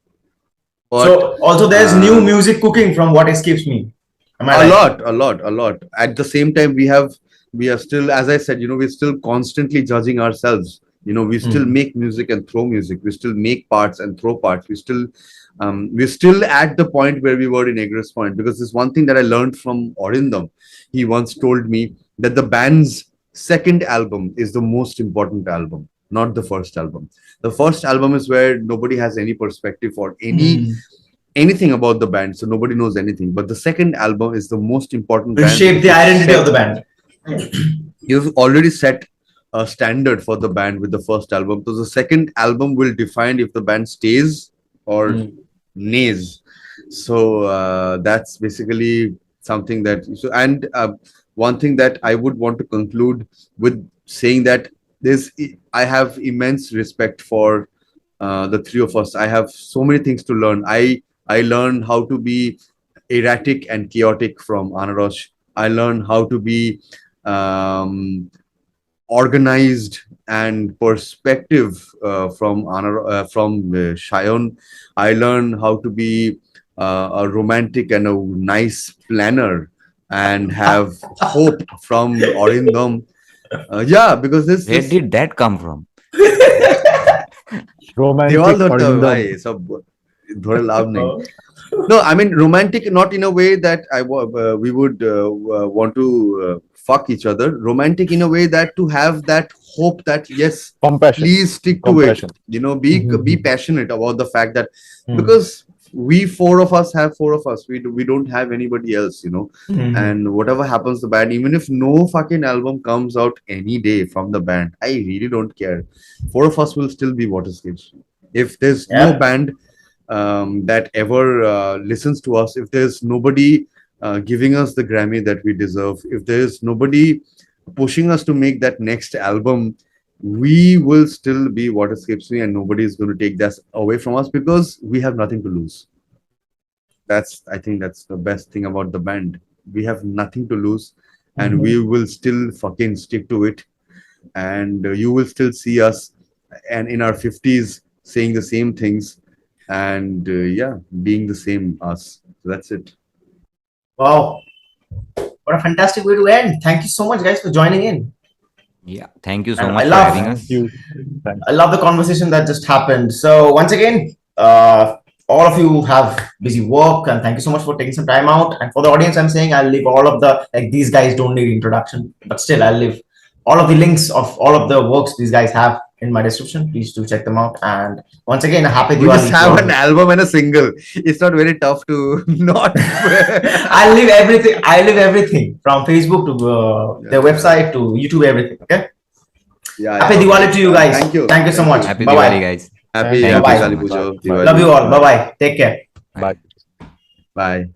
But So also there's new music cooking from What Escapes Me. Am I a right? lot. At the same time, we are still, as I said, we're still constantly judging ourselves. We still make music and throw music. We still make parts and throw parts. We're still at the point where we were in Egress Point, because there's one thing that I learned from Orindam. He once told me that the band's second album is the most important album, not the first album. The first album is where nobody has any perspective or anything about the band, so nobody knows anything. But the second album is the most important Will band. shape the identity of the band. You've already set a standard for the band with the first album, so the second album will define if the band stays or nays. So that's basically something that. So, and one thing that I would want to conclude with saying that this, I have immense respect for the three of us. I have so many things to learn. I learned how to be erratic and chaotic from Anarosh. I learned how to be um, organized and perspective from Shayon. I learned how to be a romantic and a nice planner, and have hope from Orindam. Yeah, because Where did that come from? देवाल Romantic धरते हुए Arindam. भाई सब थोड़े लाभ नहीं. No, I mean romantic, not in a way that we would want to fuck each other. Romantic in a way that to have that hope that yes, Compassion. please stick to Compassion. it. Be passionate about the fact that because we four of us have four of us. We don't have anybody else. And whatever happens, the band, even if no fucking album comes out any day from the band, I really don't care. Four of us will still be What Escapes. If there's no Yeah. band that ever listens to us, if there's nobody giving us the Grammy that we deserve, if there's nobody pushing us to make that next album, we will still be What Escapes Me, and nobody is going to take that away from us, because we have nothing to lose. I think that's the best thing about the band. We have nothing to lose, and we will still fucking stick to it. And you will still see us, and in our 50s, saying the same things, and yeah, being the same us. So that's it. Wow, what a fantastic way to end. Thank you so much, guys, for joining in. Yeah, thank you so And much I for love- having Thank us. you. Thank I love the conversation that just happened. So once again, all of you have busy work, and thank you so much for taking some time out. And for the audience, I'm saying I'll leave all of the, like, these guys don't need introduction, but still I'll leave all of the links of all of the works these guys have in my description. Please do check them out. And once again, a happy We Diwali. just to have all of an you. album and a single. It's not very tough to not. I'll leave everything. I leave everything from Facebook to their website to YouTube, everything. Okay. Yeah, Happy yeah, Diwali okay. to you guys. Thank you. Thank you so much. Happy Bye Diwali, bye. guys. Happy Thank you Happy so Kali much. Pujo. Bye. Diwali. Love you all. Bye bye. Take care. Bye. Bye.